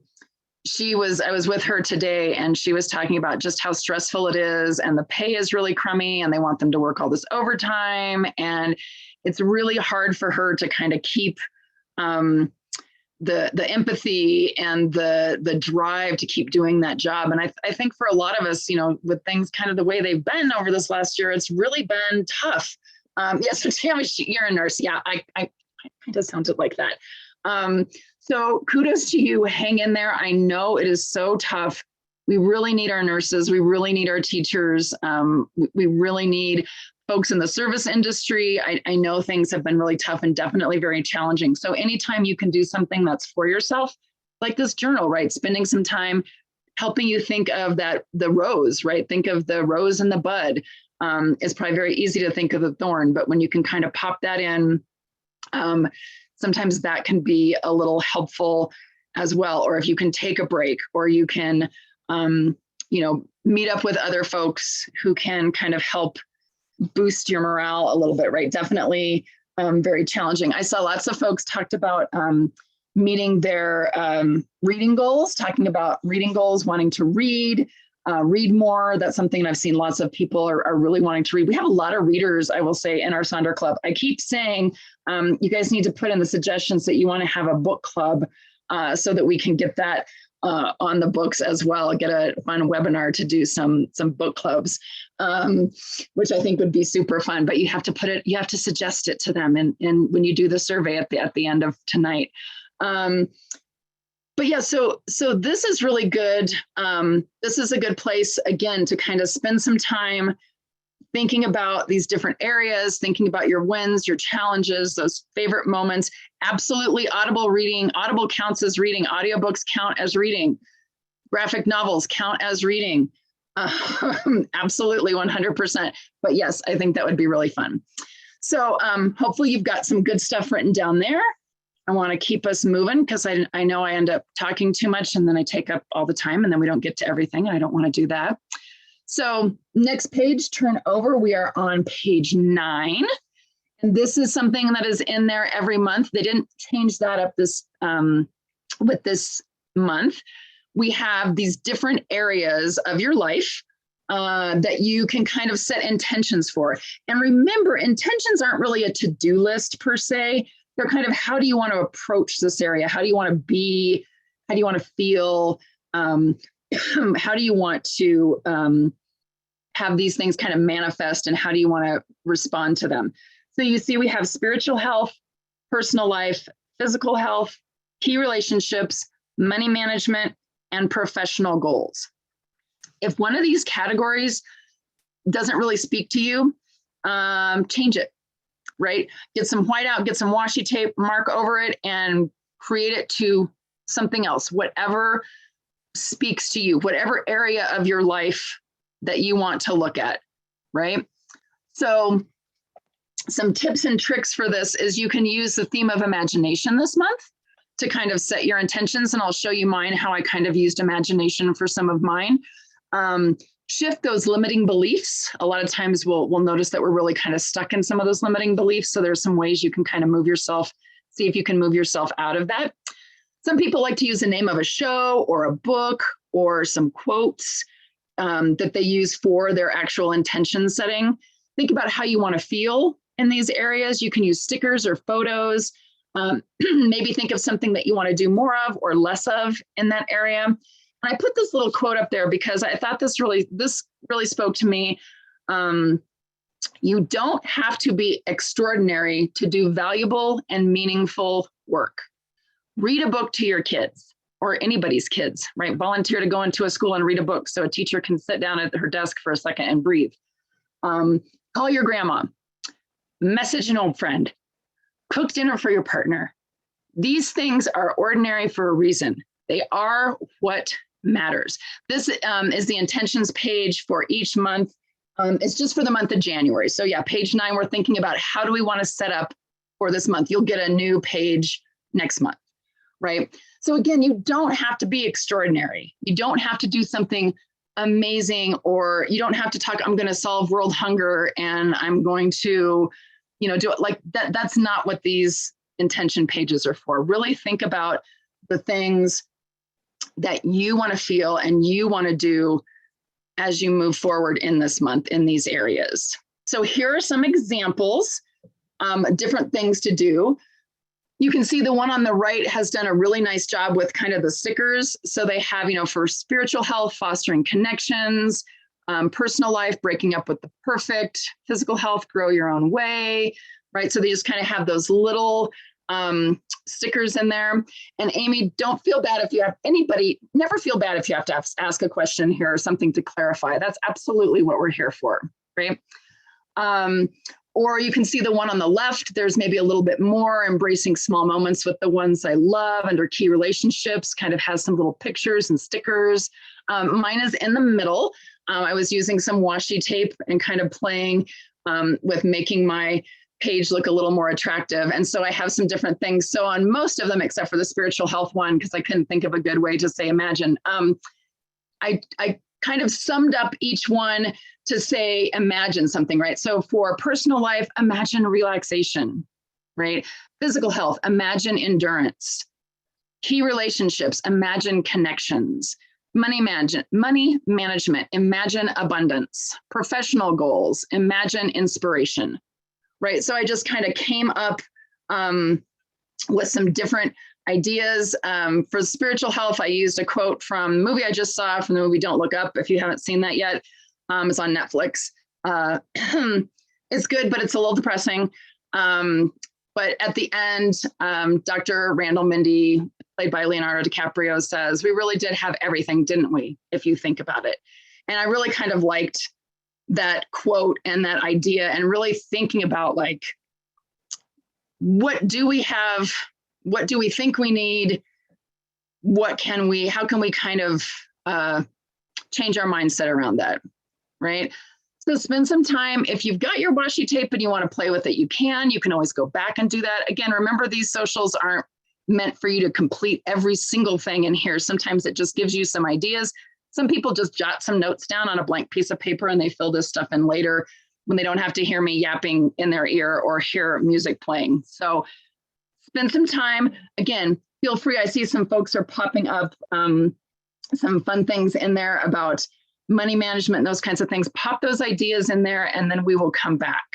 was with her today, and she was talking about just how stressful it is, and the pay is really crummy, and they want them to work all this overtime, and it's really hard for her to kind of keep the empathy and the drive to keep doing that job. And I think for a lot of us, with things kind of the way they've been over this last year, it's really been tough. Yes, Tammy, you're a nurse. Yeah, I kind of sounded like that. So kudos to you. Hang in there. I know it is so tough. We really need our nurses. We really need our teachers. We really need folks in the service industry. I know things have been really tough and definitely very challenging. So anytime you can do something that's for yourself, like this journal, right? Spending some time helping you think of the rose, right? Think of the rose and the bud. It's probably very easy to think of the thorn, but when you can kind of pop that in, sometimes that can be a little helpful as well. Or if you can take a break, or you can, meet up with other folks who can kind of help boost your morale a little bit, right? Definitely very challenging. I saw lots of folks talked about meeting their reading goals, talking about reading goals, wanting to read more. That's something I've seen lots of people are really wanting to read. We have a lot of readers, I will say, in our Sonder Club. I keep saying, you guys need to put in the suggestions that you want to have a book club so that we can get that on the books as well, get a fun webinar to do some book clubs, which I think would be super fun, but you have to suggest it to them. And when you do the survey at the end of tonight. But yeah, so this is really good. This is a good place, again, to kind of spend some time thinking about these different areas, thinking about your wins, your challenges, those favorite moments. Absolutely audible reading. Audible counts as reading. Audiobooks count as reading. Graphic novels count as reading. Absolutely 100%. But yes, I think that would be really fun. So hopefully you've got some good stuff written down there. I want to keep us moving because I know I end up talking too much and then I take up all the time and then we don't get to everything. And I don't want to do that. So next page, turn over. We are on page 9. And this is something that is in there every month. They didn't change that up with this month. We have these different areas of your life that you can kind of set intentions for. And remember, intentions aren't really a to-do list per se. They're kind of, how do you want to approach this area? How do you want to be? How do you want to feel? How do you want to have these things kind of manifest, and how do you want to respond to them? So you see, we have spiritual health, personal life, physical health, key relationships, money management, and professional goals. If one of these categories doesn't really speak to you, change it, right? Get some white out, get some washi tape, mark over it, and create it to something else, whatever speaks to you, whatever area of your life that you want to look at, right? So some tips and tricks for this is you can use the theme of imagination this month. to kind of set your intentions. And I'll show you mine, how I kind of used imagination for some of mine. Shift those limiting beliefs. A lot of times we'll notice that we're really kind of stuck in some of those limiting beliefs. So there's some ways you can kind of move yourself, see if you can move yourself out of that. Some people like to use the name of a show or a book or some quotes that they use for their actual intention setting. Think about how you want to feel in these areas. You can use stickers or photos. Maybe think of something that you want to do more of or less of in that area. And I put this little quote up there because I thought this really spoke to me. You don't have to be extraordinary to do valuable and meaningful work. Read a book to your kids or anybody's kids, right? Volunteer to go into a school and read a book so a teacher can sit down at her desk for a second and breathe. Call your grandma, message an old friend, cook dinner for your partner. These things are ordinary for a reason. They are what matters. This is the intentions page for each month. It's just for the month of January. So yeah, page 9, we're thinking about how do we want to set up for this month. You'll get a new page next month, right? So again, you don't have to be extraordinary. You don't have to do something amazing, or you don't have to talk, I'm going to solve world hunger and I'm going to, do it like that. That's not what these intention pages are for. Really think about the things that you want to feel and you want to do as you move forward in this month in these areas. So here are some examples, different things to do. You can see the one on the right has done a really nice job with kind of the stickers. So they have, for spiritual health, fostering connections, personal life, breaking up with the perfect, physical health, grow your own way, right? So they just kind of have those little stickers in there. And Amy, don't feel bad if you have never feel bad if you have to ask a question here or something to clarify. That's absolutely what we're here for, right? Or you can see the one on the left, there's maybe a little bit more embracing small moments with the ones I love under key relationships, kind of has some little pictures and stickers. Mine is in the middle. I was using some washi tape and kind of playing with making my page look a little more attractive. And so I have some different things. So on most of them, except for the spiritual health one, because I couldn't think of a good way to say imagine, I kind of summed up each one to say, imagine something, right? So for personal life, imagine relaxation, right? Physical health, imagine endurance. Key relationships, imagine connections. Money management, imagine abundance. Professional goals, imagine inspiration, right? So I just kind of came up with some different ideas. For spiritual health, I used a quote from the movie I just saw, from the movie Don't Look Up. If you haven't seen that yet, it's on Netflix. It's good, but it's a little depressing. But at the end, Dr. Randall Mindy, played by Leonardo DiCaprio, says, we really did have everything, didn't we, if you think about it? And I really kind of liked that quote and that idea, and really thinking about, like, what do we have? What do we think we need? How can we kind of change our mindset around that, right? So spend some time. If you've got your washi tape and you want to play with it, you can always go back and do that. Again, remember, these socials aren't meant for you to complete every single thing in here. Sometimes it just gives you some ideas. Some people just jot some notes down on a blank piece of paper and they fill this stuff in later when they don't have to hear me yapping in their ear or hear music playing. So spend some time. Again, feel free. I see some folks are popping up some fun things in there about money management and those kinds of things. Pop those ideas in there, and then we will come back.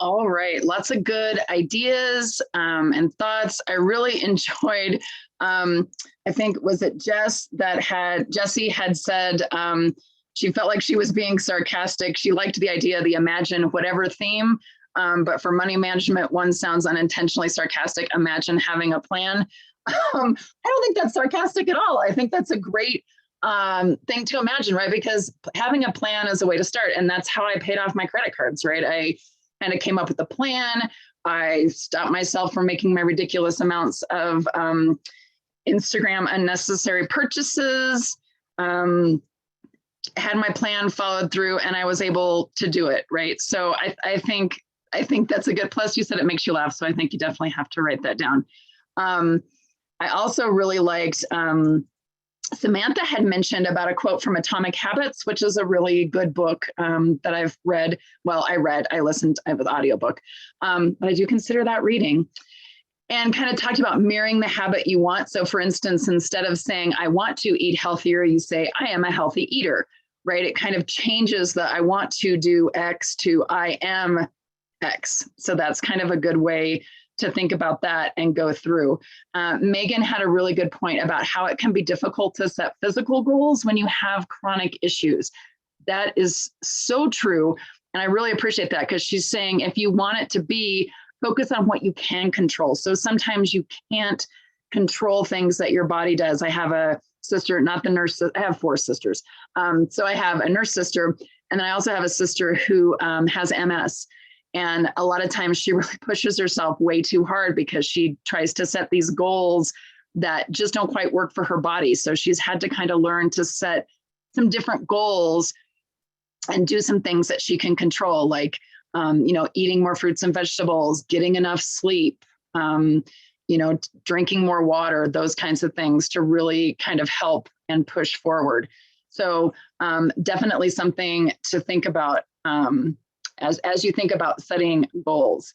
All right, lots of good ideas and thoughts. I really enjoyed. I think was it Jessie had said she felt like she was being sarcastic. She liked the idea of the imagine whatever theme, but for money management, one sounds unintentionally sarcastic. Imagine having a plan. I don't think that's sarcastic at all. I think that's a great thing to imagine, right? Because having a plan is a way to start, and that's how I paid off my credit cards, right? I kind of came up with a plan. I stopped myself from making my ridiculous amounts of Instagram unnecessary purchases, had my plan followed through, and I was able to do it, right? So I think that's a good plus. You said it makes you laugh, so I think you definitely have to write that down. I also really liked Samantha had mentioned about a quote from Atomic Habits, which is a really good book that I've read. Well, I listened, I have an audiobook, but I do consider that reading, and kind of talked about mirroring the habit you want. So for instance, instead of saying, I want to eat healthier, you say, I am a healthy eater, right? It kind of changes the I want to do X to I am X. So that's kind of a good way to think about that and go through. Megan had a really good point about how it can be difficult to set physical goals when you have chronic issues. That is so true. And I really appreciate that, because she's saying if you want it to be, focus on what you can control. So sometimes you can't control things that your body does. I have a sister, not the nurse, I have 4 sisters. So I have a nurse sister, and then I also have a sister who has MS. And a lot of times she really pushes herself way too hard because she tries to set these goals that just don't quite work for her body. So she's had to kind of learn to set some different goals and do some things that she can control, like, eating more fruits and vegetables, getting enough sleep, drinking more water, those kinds of things to really kind of help and push forward. So definitely something to think about as you think about setting goals.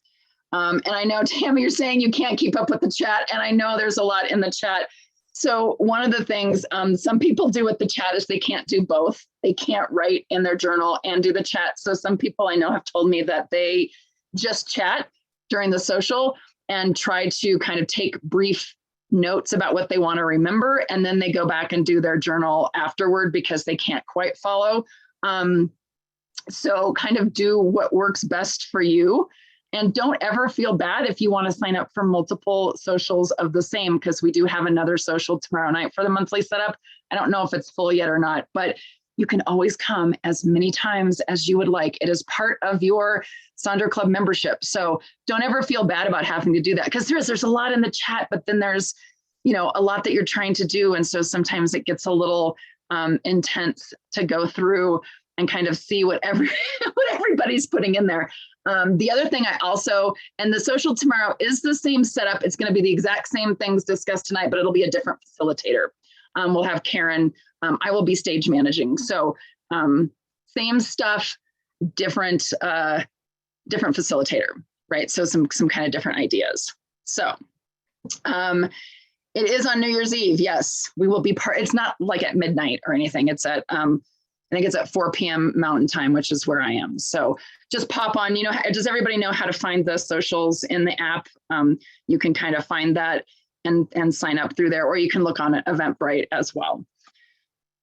And I know, Tammy, you're saying you can't keep up with the chat, and I know there's a lot in the chat. So one of the things some people do with the chat is they can't do both. They can't write in their journal and do the chat. So some people I know have told me that they just chat during the social and try to kind of take brief notes about what they want to remember, and then they go back and do their journal afterward because they can't quite follow. So kind of do what works best for you. And don't ever feel bad if you want to sign up for multiple socials of the same, because we do have another social tomorrow night for the monthly setup. I don't know if it's full yet or not, but you can always come as many times as you would like. It is part of your Sonder Club membership. So don't ever feel bad about having to do that, because there's a lot in the chat, but then there's, a lot that you're trying to do. And so sometimes it gets a little intense to go through and kind of see what everybody's putting in there. The other thing and the social tomorrow is the same setup. It's going to be the exact same things discussed tonight, but it'll be a different facilitator. We'll have Karen. I will be stage managing. So same stuff, different facilitator, right? So some kind of different ideas. So it is on New Year's Eve. Yes, we will be it's not like at midnight or anything. It's at I think it's at 4 p.m. Mountain Time, which is where I am. So just pop on, does everybody know how to find the socials in the app? You can kind of find that and sign up through there, or you can look on Eventbrite as well.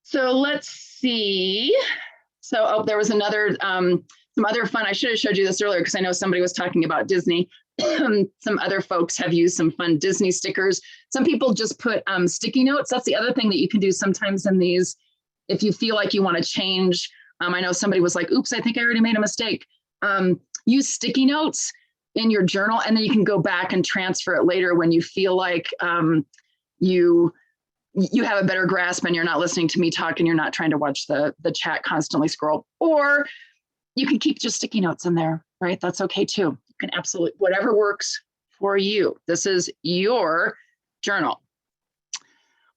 So let's see. So, there was another, some other fun, I should have showed you this earlier because I know somebody was talking about Disney. Some other folks have used some fun Disney stickers. Some people just put sticky notes. That's the other thing that you can do sometimes in these. If you feel like you want to change, I know somebody was like, oops, I think I already made a mistake. Use sticky notes in your journal, and then you can go back and transfer it later when you feel like you have a better grasp and you're not listening to me talk and you're not trying to watch the chat constantly scroll. Or you can keep just sticky notes in there, right? That's okay too. You can absolutely, whatever works for you. This is your journal.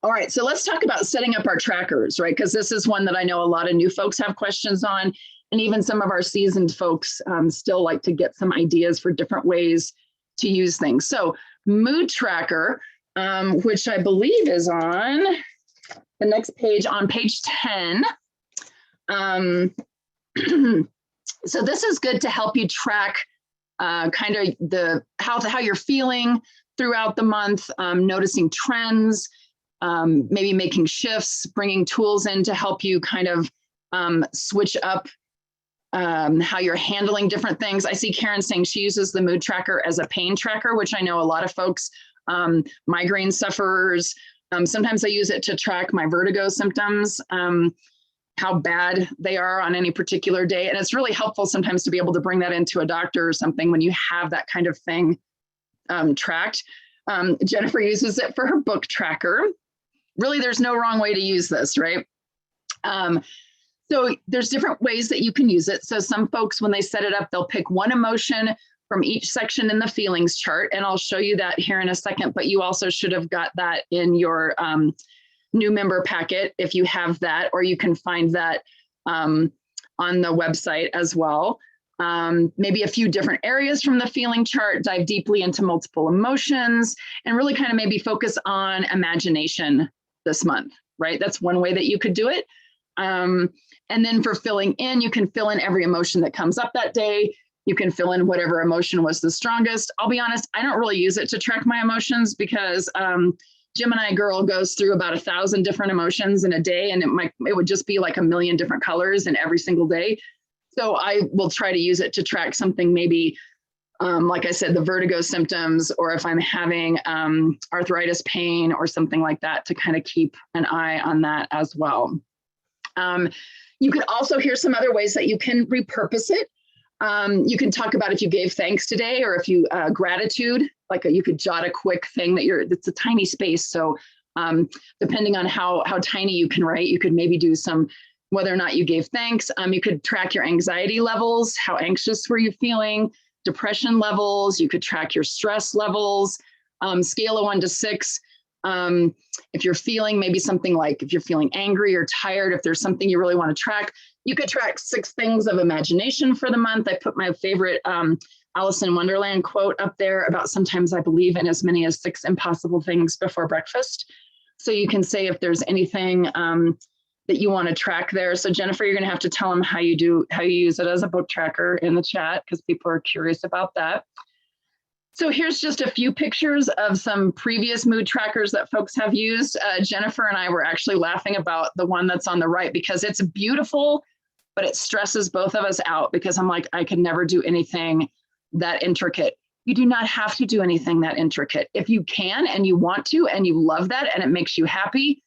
All right, so let's talk about setting up our trackers, right? Because this is one that I know a lot of new folks have questions on, and even some of our seasoned folks still like to get some ideas for different ways to use things. So mood tracker, which I believe is on the next page, on page 10. So this is good to help you track kind of the how you're feeling throughout the month, noticing trends, maybe making shifts, bringing tools in to help you kind of switch up how you're handling different things. I see Karen saying she uses the mood tracker as a pain tracker, which I know a lot of folks, migraine sufferers, sometimes I use it to track my vertigo symptoms, how bad they are on any particular day. And it's really helpful sometimes to be able to bring that into a doctor or something when you have that kind of thing tracked. Jennifer uses it for her book tracker. Really, there's no wrong way to use this, right? So there's different ways that you can use it. So some folks, when they set it up, they'll pick one emotion from each section in the feelings chart. And I'll show you that here in a second, but you also should have got that in your new member packet if you have that, or you can find that on the website as well. Maybe a few different areas from the feeling chart, dive deeply into multiple emotions, and really kind of maybe focus on imagination this month, right? That's one way that you could do it. And then for filling in, you can fill in every emotion that comes up that day. You can fill in whatever emotion was the strongest. I'll be honest, I don't really use it to track my emotions because Gemini girl goes through about 1,000 different emotions in a day, and it would just be like a million different colors in every single day. So I will try to use it to track something maybe, like I said, the vertigo symptoms, or if I'm having arthritis pain or something like that, to kind of keep an eye on that as well. You could also hear some other ways that you can repurpose it. You can talk about if you gave thanks today, or if you gratitude, like you could jot a quick thing that it's a tiny space. So depending on how tiny you can write, you could maybe do some, whether or not you gave thanks. You could track your anxiety levels. How anxious were you feeling? Depression levels. You could track your stress levels, scale of 1 to 6. If you're feeling maybe something like, if you're feeling angry or tired, if there's something you really want to track, you could track 6 things of imagination for the month. I put my favorite Alice in Wonderland quote up there about sometimes I believe in as many as 6 impossible things before breakfast. So you can say if there's anything that you want to track there. So Jennifer, you're going to have to tell them how you use it as a book tracker in the chat, because people are curious about that. So here's just a few pictures of some previous mood trackers that folks have used. Jennifer and I were actually laughing about the one that's on the right because it's beautiful, but it stresses both of us out because I'm like, I could never do anything that intricate. You do not have to do anything that intricate. If you can and you want to and you love that and it makes you happy,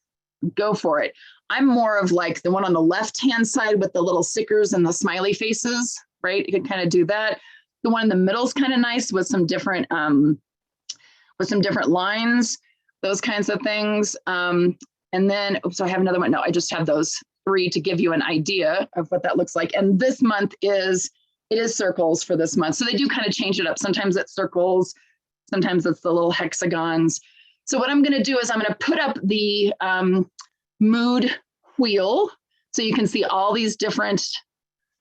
go for it. I'm more of like the one on the left-hand side with the little stickers and the smiley faces, right? You can kind of do that. The one in the middle is kind of nice with some different lines, those kinds of things. And then, oops, I have another one. No, I just have those 3 to give you an idea of what that looks like. And this month it is circles for this month. So they do kind of change it up. Sometimes it's circles, sometimes it's the little hexagons. So what I'm going to do is I'm going to put up the mood wheel so you can see all these different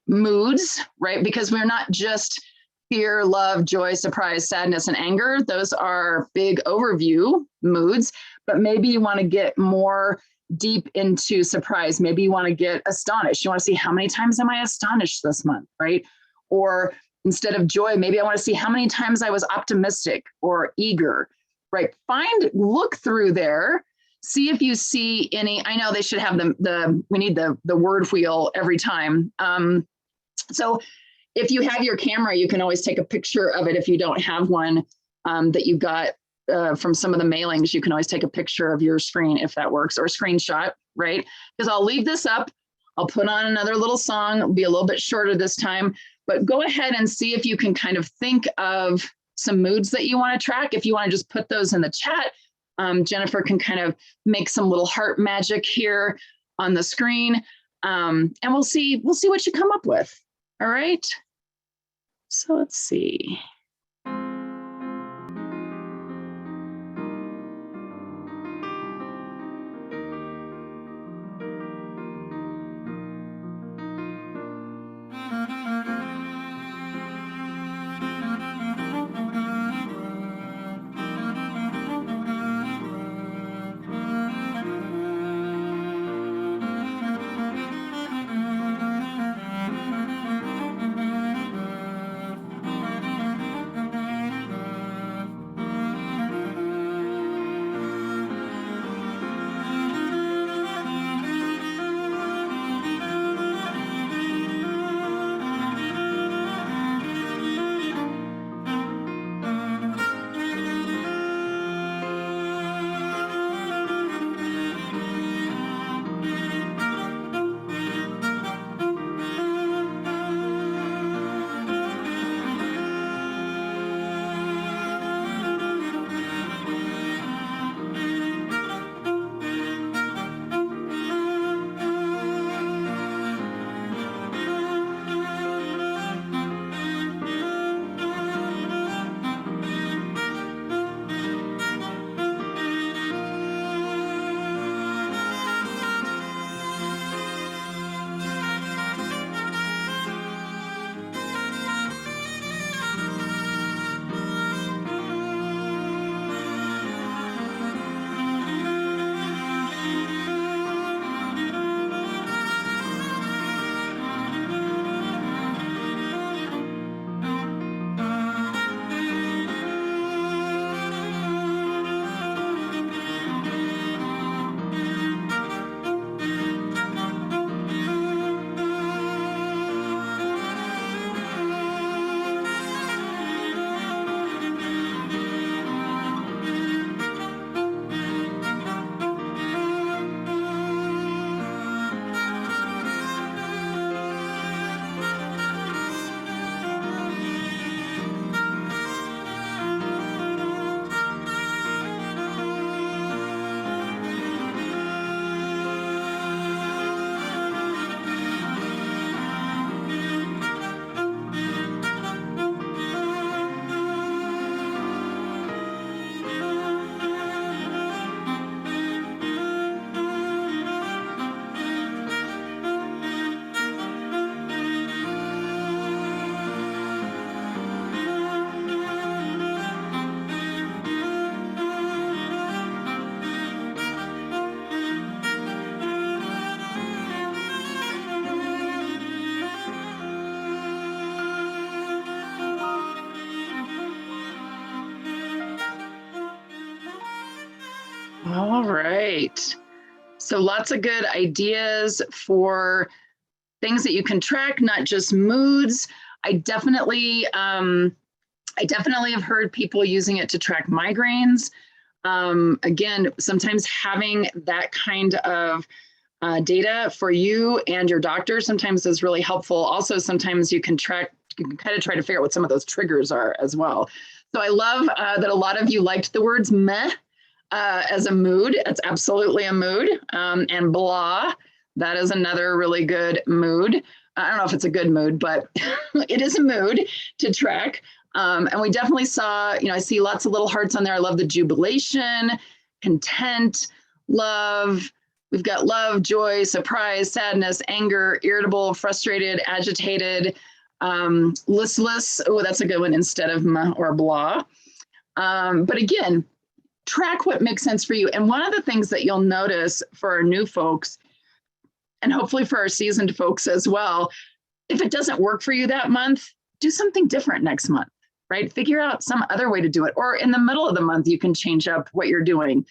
moods, right? Because we're not just fear, love, joy, surprise, sadness, and anger. Those are big overview moods, but maybe you want to get more deep into surprise. Maybe you want to get astonished. You want to see how many times am I astonished this month, right? Or instead of joy, maybe I want to see how many times I was optimistic or eager, right? Look through there, see if you see any. I know they should have we need the word wheel every time. So if you have your camera, you can always take a picture of it. If you don't have one that you got from some of the mailings, you can always take a picture of your screen if that works, or screenshot, right? Because I'll leave this up. I'll put on another little song. It'll be a little bit shorter this time, but go ahead and see if you can kind of think of some moods that you want to track. If you want to just put those in the chat, Jennifer can kind of make some little heart magic here on the screen, and we'll see what you come up with. All right, so let's see. All right. So lots of good ideas for things that you can track, not just moods. I definitely have heard people using it to track migraines. Again, sometimes having that kind of data for you and your doctor sometimes is really helpful. Also, sometimes you can kind of try to figure out what some of those triggers are as well. So I love that a lot of you liked the words meh as a mood. It's absolutely a mood. And blah, that is another really good mood. I don't know if it's a good mood, but it is a mood to track. And we definitely saw, I see lots of little hearts on there. I love the jubilation, content, love. We've got love, joy, surprise, sadness, anger, irritable, frustrated, agitated, listless. Oh, that's a good one instead of meh or blah. But again, track what makes sense for you. And one of the things that you'll notice for our new folks, and hopefully for our seasoned folks as well, if it doesn't work for you that month, do something different next month, right? Figure out some other way to do it. Or in the middle of the month, you can change up what you're doing.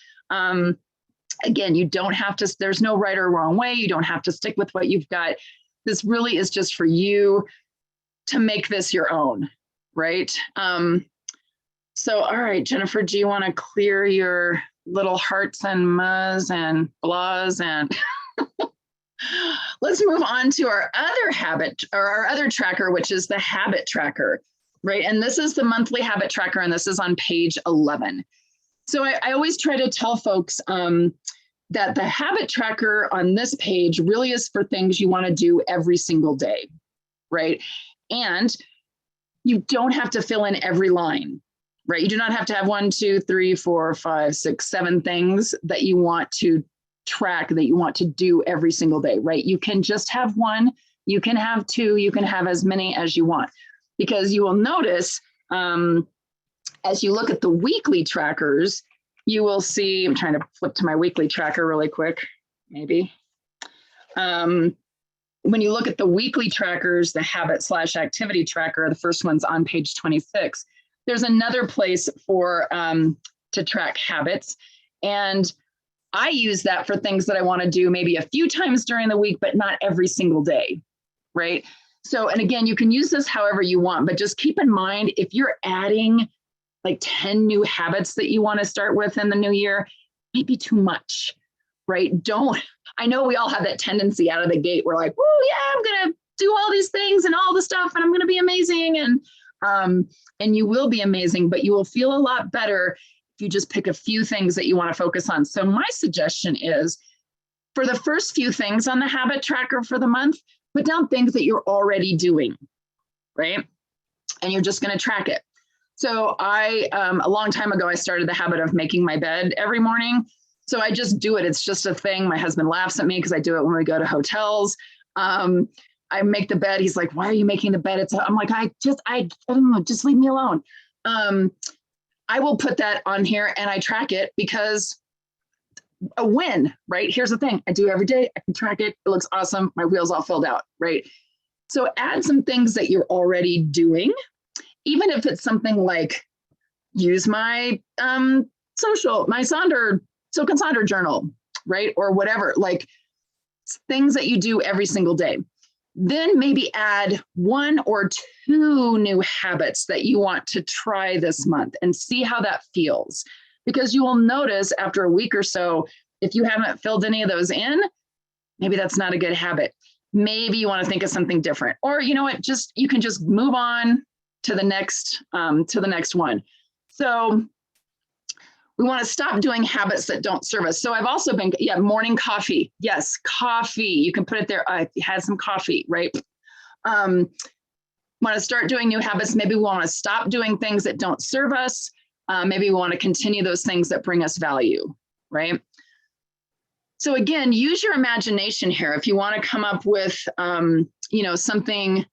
Again, you don't have to, there's no right or wrong way. You don't have to stick with what you've got. This really is just for you to make this your own, right? So, all right, Jennifer, do you want to clear your little hearts and muzz and blahs and let's move on to our other habit or our other tracker, which is the habit tracker, right? And this is the monthly habit tracker, and this is on page 11. So I always try to tell folks that the habit tracker on this page really is for things you want to do every single day, right? And you don't have to fill in every line, right? You do not have to have 1, 2, 3, 4, 5, 6, 7 things that you want to track, that you want to do every single day, right? You can just have 1, you can have 2, you can have as many as you want, because you will notice as you look at the weekly trackers, you will see, I'm trying to flip to my weekly tracker really quick, maybe. When you look at the weekly trackers, the habit/activity tracker, the first one's on page 26, there's another place for to track habits. And I use that for things that I want to do maybe a few times during the week, but not every single day, right? So, and again, you can use this however you want, but just keep in mind, if you're adding like 10 new habits that you want to start with in the new year, might be too much, right? I know we all have that tendency out of the gate. We're like, oh yeah, I'm going to do all these things and all the stuff, and I'm going to be amazing. And you will be amazing, but you will feel a lot better if you just pick a few things that you want to focus on. So my suggestion is, for the first few things on the habit tracker for the month, put down things that you're already doing, right? And you're just going to track it. So a long time ago, I started the habit of making my bed every morning. So I just do it. It's just a thing. My husband laughs at me because I do it when we go to hotels. I make the bed. He's like, why are you making the bed? I'm like, I don't know, just leave me alone. I will put that on here and I track it, because a win, right? Here's the thing. I do every day. I can track it. It looks awesome. My wheel's all filled out, right? So add some things that you're already doing, even if it's something like use my my Sonder, Silk and Sonder journal, right? Or whatever, like things that you do every single day. Then maybe add 1 or 2 new habits that you want to try this month and see how that feels. Because you will notice after a week or so, if you haven't filled any of those in, maybe that's not a good habit. Maybe you want to think of something different, or you know what, you can just move on to the next one. So we want to stop doing habits that don't serve us. So I've also been, morning coffee. Yes, coffee. You can put it there. I had some coffee, right? Want to start doing new habits. Maybe we want to stop doing things that don't serve us. Maybe we want to continue those things that bring us value, right? So again, use your imagination here. If you want to come up with, something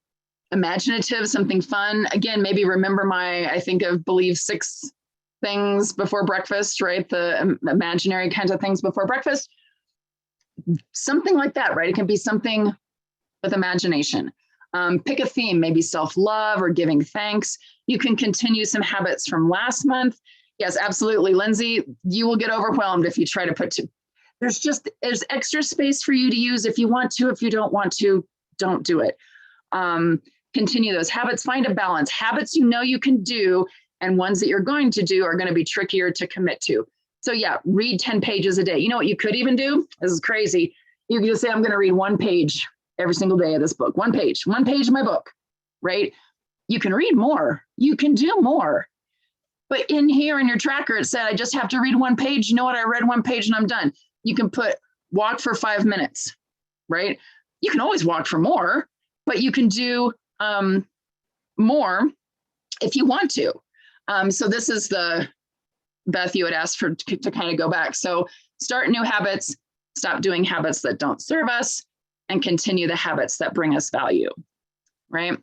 imaginative, something fun. Again, maybe remember believe 6 things before breakfast, right? The imaginary kinds of things before breakfast. Something like that, right? It can be something with imagination. Pick a theme, maybe self-love or giving thanks. You can continue some habits from last month. Yes, absolutely. Lindsay, you will get overwhelmed if you try to put two. There's extra space for you to use if you want to. If you don't want to, don't do it. Continue those habits, find a balance. Habits you know you can do, and ones that you're going to do are going to be trickier to commit to. So yeah, read 10 pages a day. You know what you could even do? This is crazy. You can just say, I'm going to read 1 page every single day of this book. 1 page of my book, right? You can read more. You can do more. But in here in your tracker, it said, I just have to read 1 page. You know what? I read 1 page and I'm done. You can put walk for 5 minutes, right? You can always walk for more, but you can do more if you want to. So this is the, Beth, you had asked for to kind of go back. So start new habits, stop doing habits that don't serve us, and continue the habits that bring us value, right?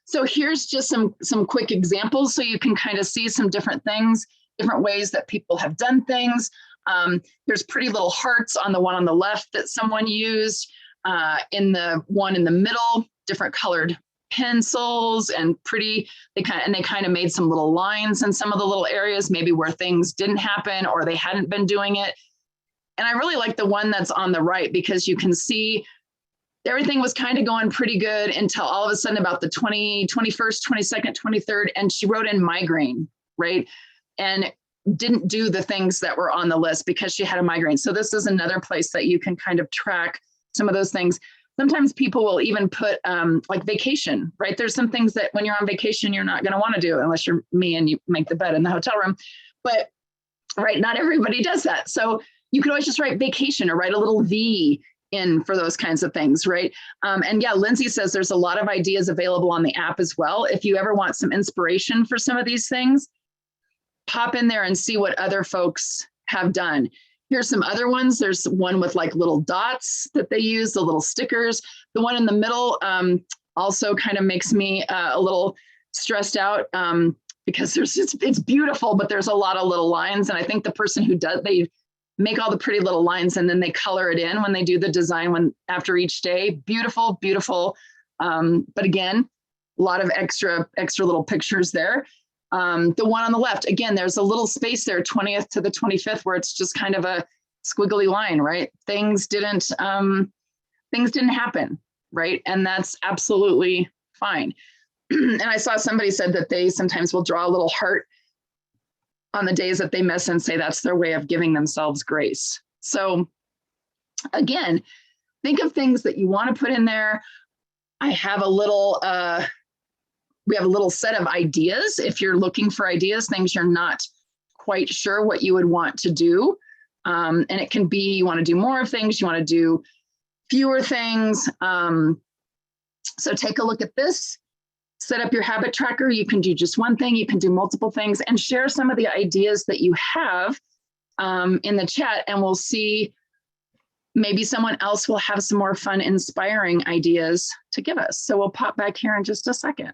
So here's just some quick examples so you can kind of see some different things, different ways that people have done things. There's pretty little hearts on the one on the left that someone used. In the one in the middle, different colored pencils and pretty, they kind of made some little lines in some of the little areas, maybe where things didn't happen or they hadn't been doing it. And I really like the one that's on the right because you can see everything was kind of going pretty good until all of a sudden about the 21st, 22nd, 23rd, and she wrote in migraine, right? And didn't do the things that were on the list because she had a migraine. So this is another place that you can kind of track some of those things. Sometimes people will even put like vacation, right? There's some things that when you're on vacation, you're not going to want to do unless you're me and you make the bed in the hotel room. But right, not everybody does that. So you could always just write vacation or write a little V in for those kinds of things, right? And yeah, Lindsay says there's a lot of ideas available on the app as well. If you ever want some inspiration for some of these things, pop in there and see what other folks have done. Here's some other ones. There's one with like little dots that they use, the little stickers. The one in the middle also kind of makes me a little stressed out because it's beautiful, but there's a lot of little lines. And I think the person who does, they make all the pretty little lines and then they color it in when they do the design after each day. Beautiful, beautiful. But again, a lot of extra little pictures there. The one on the left, again, there's a little space there, 20th to the 25th, where it's just kind of a squiggly line, right? Things didn't happen, right? And that's absolutely fine. And I saw somebody said that they sometimes will draw a little heart on the days that they miss and say that's their way of giving themselves grace. So again, think of things that you want to put in there. I have a little, we have a little set of ideas. If you're looking for ideas, things you're not quite sure what you would want to do. And it can be, you want to do more of things, you want to do fewer things. So take a look at this. Set up your habit tracker. You can do just one thing, you can do multiple things, and share some of the ideas that you have in the chat, and we'll see, maybe someone else will have some more fun, inspiring ideas to give us. So we'll pop back here in just a second.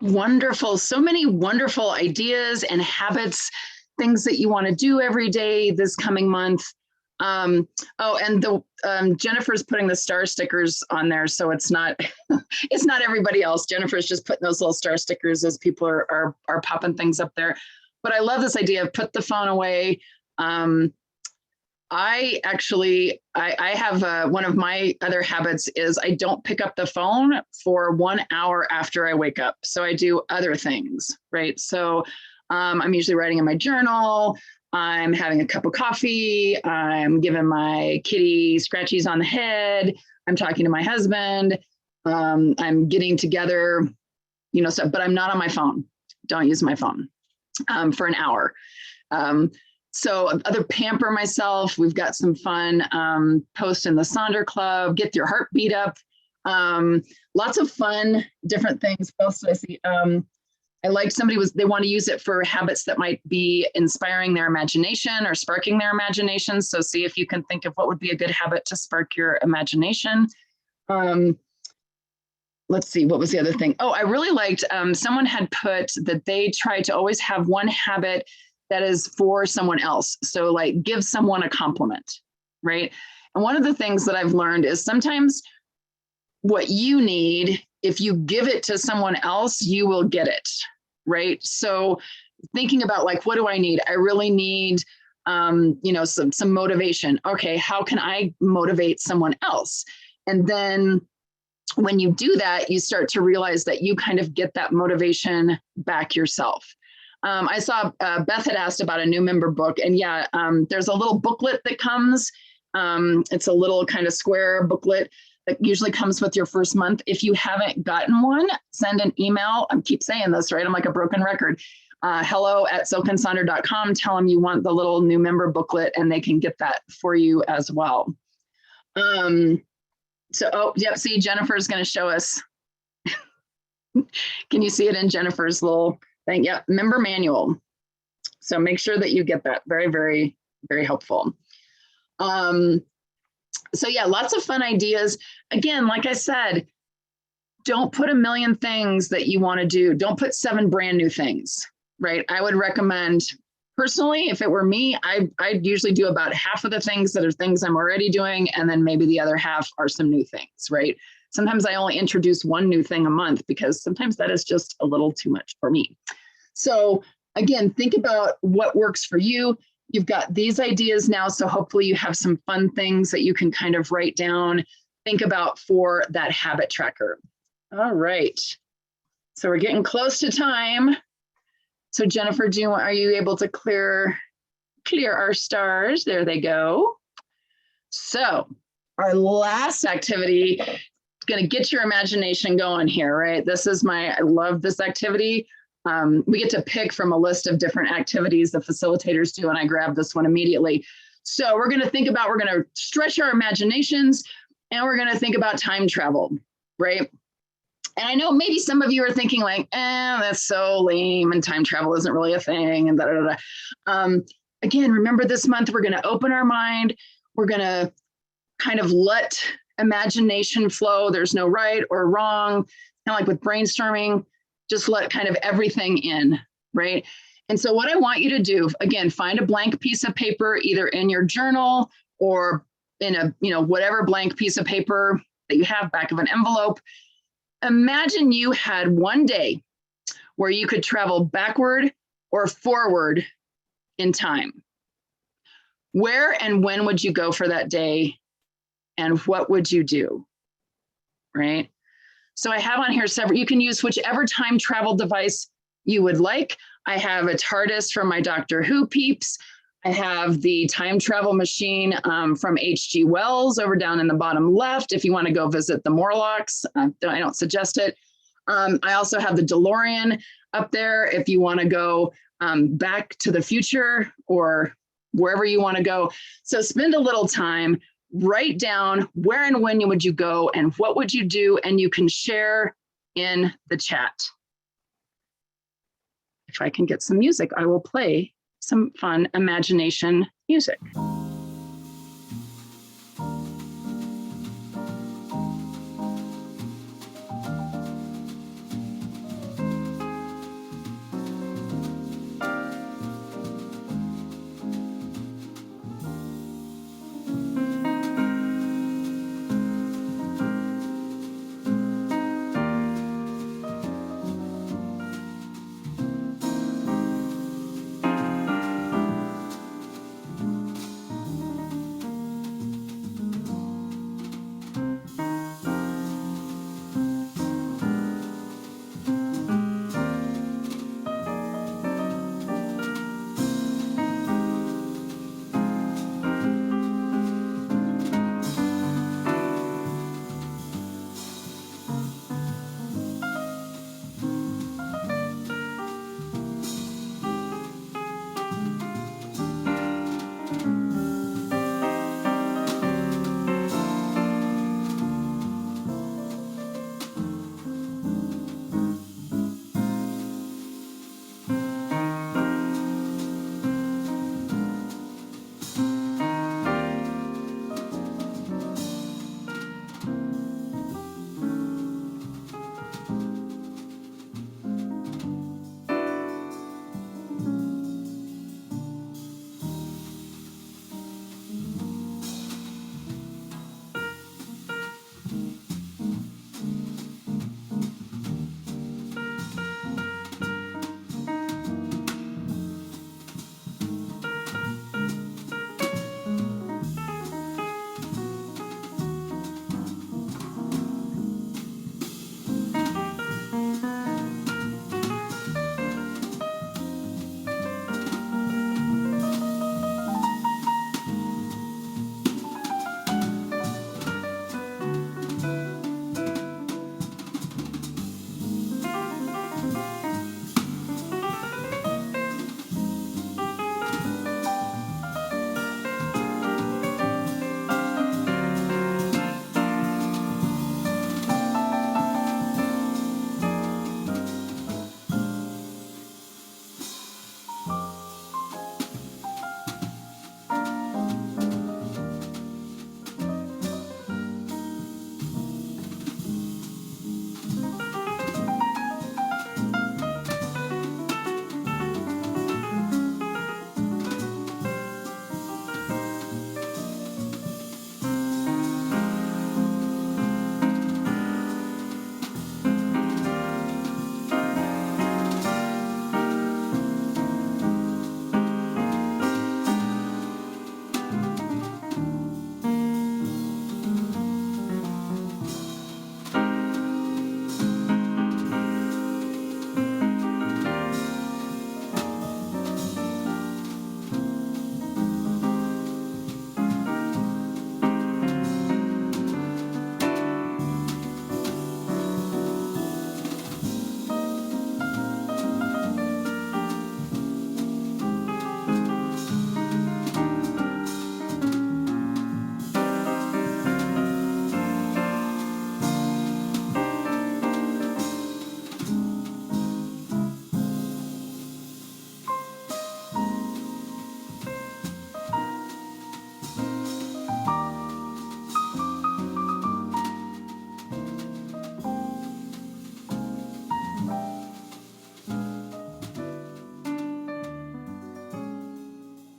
Wonderful. So many wonderful ideas and habits, things that you want to do every day this coming month. Oh, and the Jennifer's putting the star stickers on there, so it's not it's not everybody else. Jennifer's just putting those little star stickers as people are popping things up there. But I love this idea of put the phone away. I actually, I have one of my other habits is I don't pick up the phone for 1 hour after I wake up. So I do other things, right? So I'm usually writing in my journal. I'm having a cup of coffee. I'm giving my kitty scratchies on the head. I'm talking to my husband. I'm getting together, stuff, but I'm not on my phone. Don't use my phone for an hour. So other pamper myself. We've got some fun posts in the Sonder Club, get your heart beat up. Lots of fun, different things. Also, I see, I like they want to use it for habits that might be inspiring their imagination or sparking their imagination. So see if you can think of what would be a good habit to spark your imagination. Let's see, what was the other thing? Oh, I really liked, someone had put that they try to always have one habit that is for someone else. So like give someone a compliment, right? And one of the things that I've learned is sometimes what you need, if you give it to someone else, you will get it, right? So thinking about like, what do I need? I really need, some motivation. Okay, how can I motivate someone else? And then when you do that, you start to realize that you kind of get that motivation back yourself. I saw Beth had asked about a new member book, and yeah, there's a little booklet that comes. It's a little kind of square booklet that usually comes with your first month. If you haven't gotten one, send an email. I keep saying this, right? I'm like a broken record. hello@silkandsonder.com. Tell them you want the little new member booklet, and they can get that for you as well. See, Jennifer's going to show us. Can you see it in Jennifer's little thing? Yep, member manual. So make sure that you get that. Very, very, very helpful. So yeah, lots of fun ideas. Again, like I said, don't put a million things that you want to do. Don't put 7 brand new things, right? I would recommend, personally, if it were me, I'd usually do about half of the things that are things I'm already doing, and then maybe the other half are some new things, right? Sometimes I only introduce one new thing a month because sometimes that is just a little too much for me. So again, think about what works for you. You've got these ideas now, so hopefully you have some fun things that you can kind of write down, think about for that habit tracker. All right, so we're getting close to time. So Jennifer, are you able to clear our stars? There they go. So our last activity is going to get your imagination going here, right? I love this activity. We get to pick from a list of different activities the facilitators do, and I grabbed this one immediately. So we're going to stretch our imaginations, and we're going to think about time travel, right? And I know maybe some of you are thinking like, that's so lame, and time travel isn't really a thing, and da da da. Again, remember this month, we're going to open our mind. We're going to kind of let imagination flow. There's no right or wrong. Kind of like with brainstorming, just let kind of everything in, right? And so what I want you to do, again, find a blank piece of paper, either in your journal or in a, whatever blank piece of paper that you have, back of an envelope. Imagine you had one day where you could travel backward or forward in time. Where and when would you go for that day? And what would you do, right? So I have on here several, you can use whichever time travel device you would like. I have a TARDIS from my Doctor Who peeps. I have the time travel machine from H.G. Wells over down in the bottom left, if you want to go visit the Morlocks. I don't suggest it. I also have the DeLorean up there if you want to go back to the future or wherever you want to go. So spend a little time, write down where and when would you go and what would you do, and you can share in the chat. If I can get some music, I will play some fun imagination music.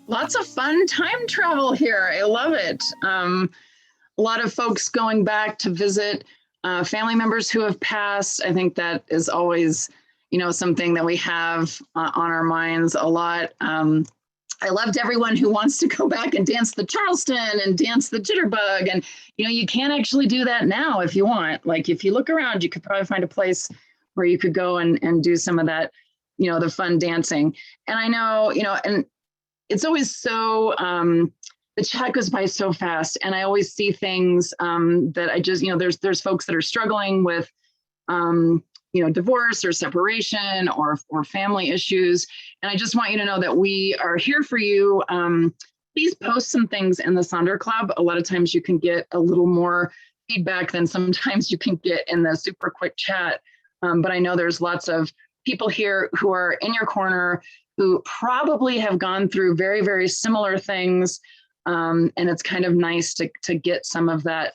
Lots of fun time travel here. I love it. A lot of folks going back to visit family members who have passed. I think that is always, something that we have on our minds a lot. I loved everyone who wants to go back and dance the Charleston and dance the jitterbug. And, you can actually do that now if you want. Like if you look around, you could probably find a place where you could go and do some of that, the fun dancing. And I know, and it's always so, the chat goes by so fast. And I always see things that I just, there's folks that are struggling with, divorce or separation or family issues. And I just want you to know that we are here for you. Please post some things in the Sonder Club. A lot of times you can get a little more feedback than sometimes you can get in the super quick chat. But I know there's lots of people here who are in your corner who probably have gone through very, very similar things. And it's kind of nice to get some of that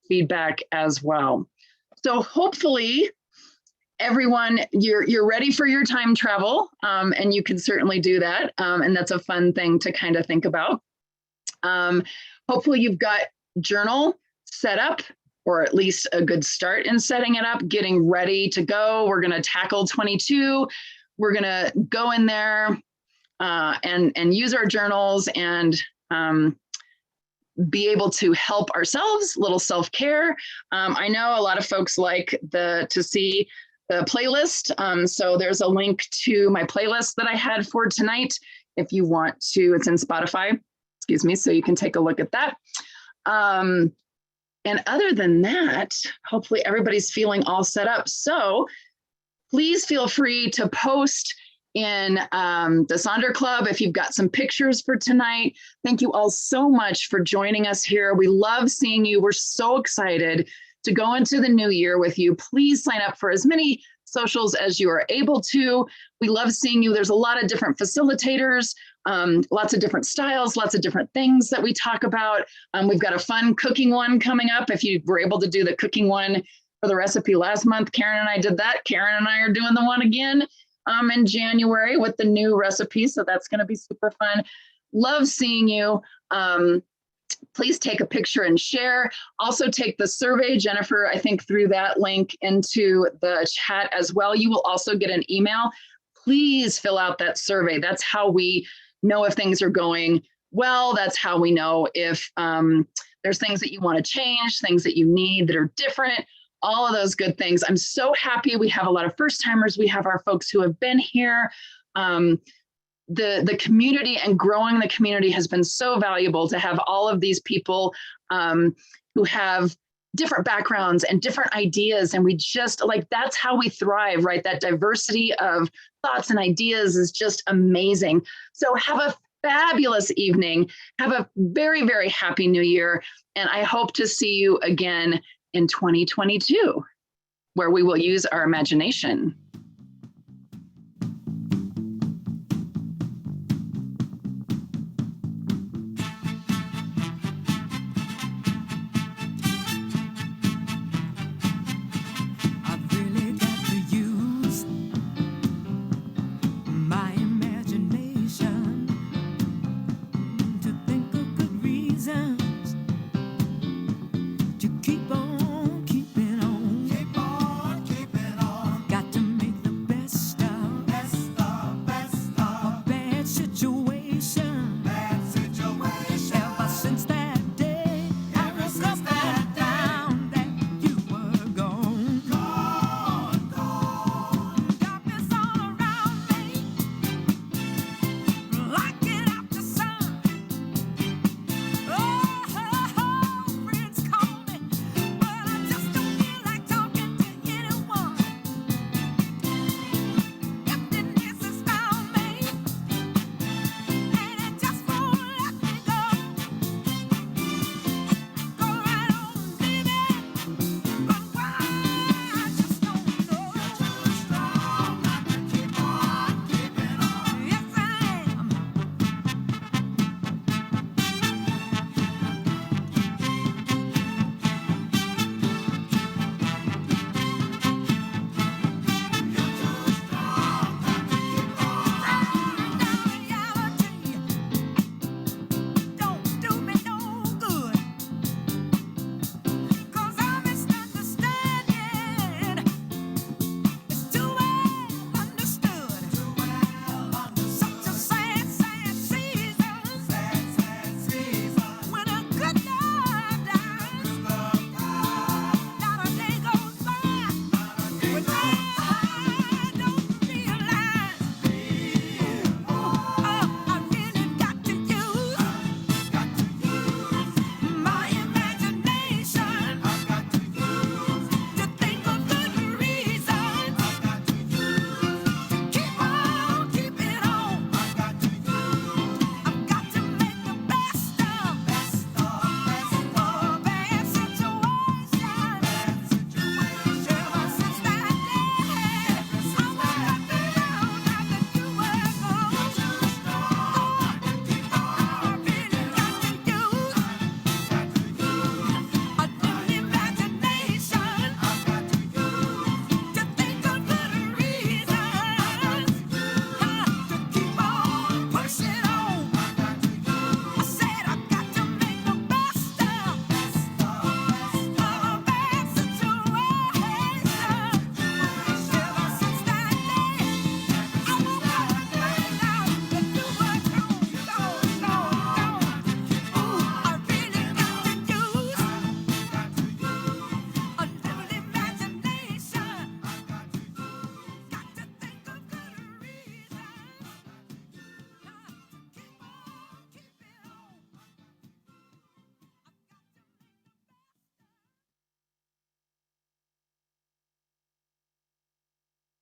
feedback as well. So hopefully, everyone, you're ready for your time travel, and you can certainly do that. And that's a fun thing to kind of think about. Hopefully you've got journal set up, or at least a good start in setting it up, getting ready to go. We're going to tackle 22. We're going to go in there and use our journals and be able to help ourselves, little self-care. I know a lot of folks like to see the playlist. So there's a link to my playlist that I had for tonight. If you want to, it's in Spotify, so you can take a look at that. And other than that, hopefully everybody's feeling all set up. So please feel free to post in the Sonder Club if you've got some pictures for tonight. Thank you all so much for joining us here. We love seeing you. We're so excited to go into the new year with you. Please sign up for as many socials as you are able to. We love seeing you. There's a lot of different facilitators, lots of different styles, lots of different things that we talk about. We've got a fun cooking one coming up. If you were able to do the cooking one for the recipe last month, Karen and I did that. Karen and I are doing the one again in January with the new recipe. So that's going to be super fun. Love seeing you. Please take a picture and share. Also take the survey. Jennifer, I think, threw that link into the chat as well. You will also get an email. Please fill out that survey. That's how we know if things are going well. That's how we know if there's things that you want to change, things that you need that are different, all of those good things. I'm so happy we have a lot of first timers. We have our folks who have been here. The community and growing the community has been so valuable to have all of these people who have different backgrounds and different ideas. And we just that's how we thrive, right? That diversity of thoughts and ideas is just amazing. So have a fabulous evening. Have a very, very happy new year. And I hope to see you again in 2022, where we will use our imagination.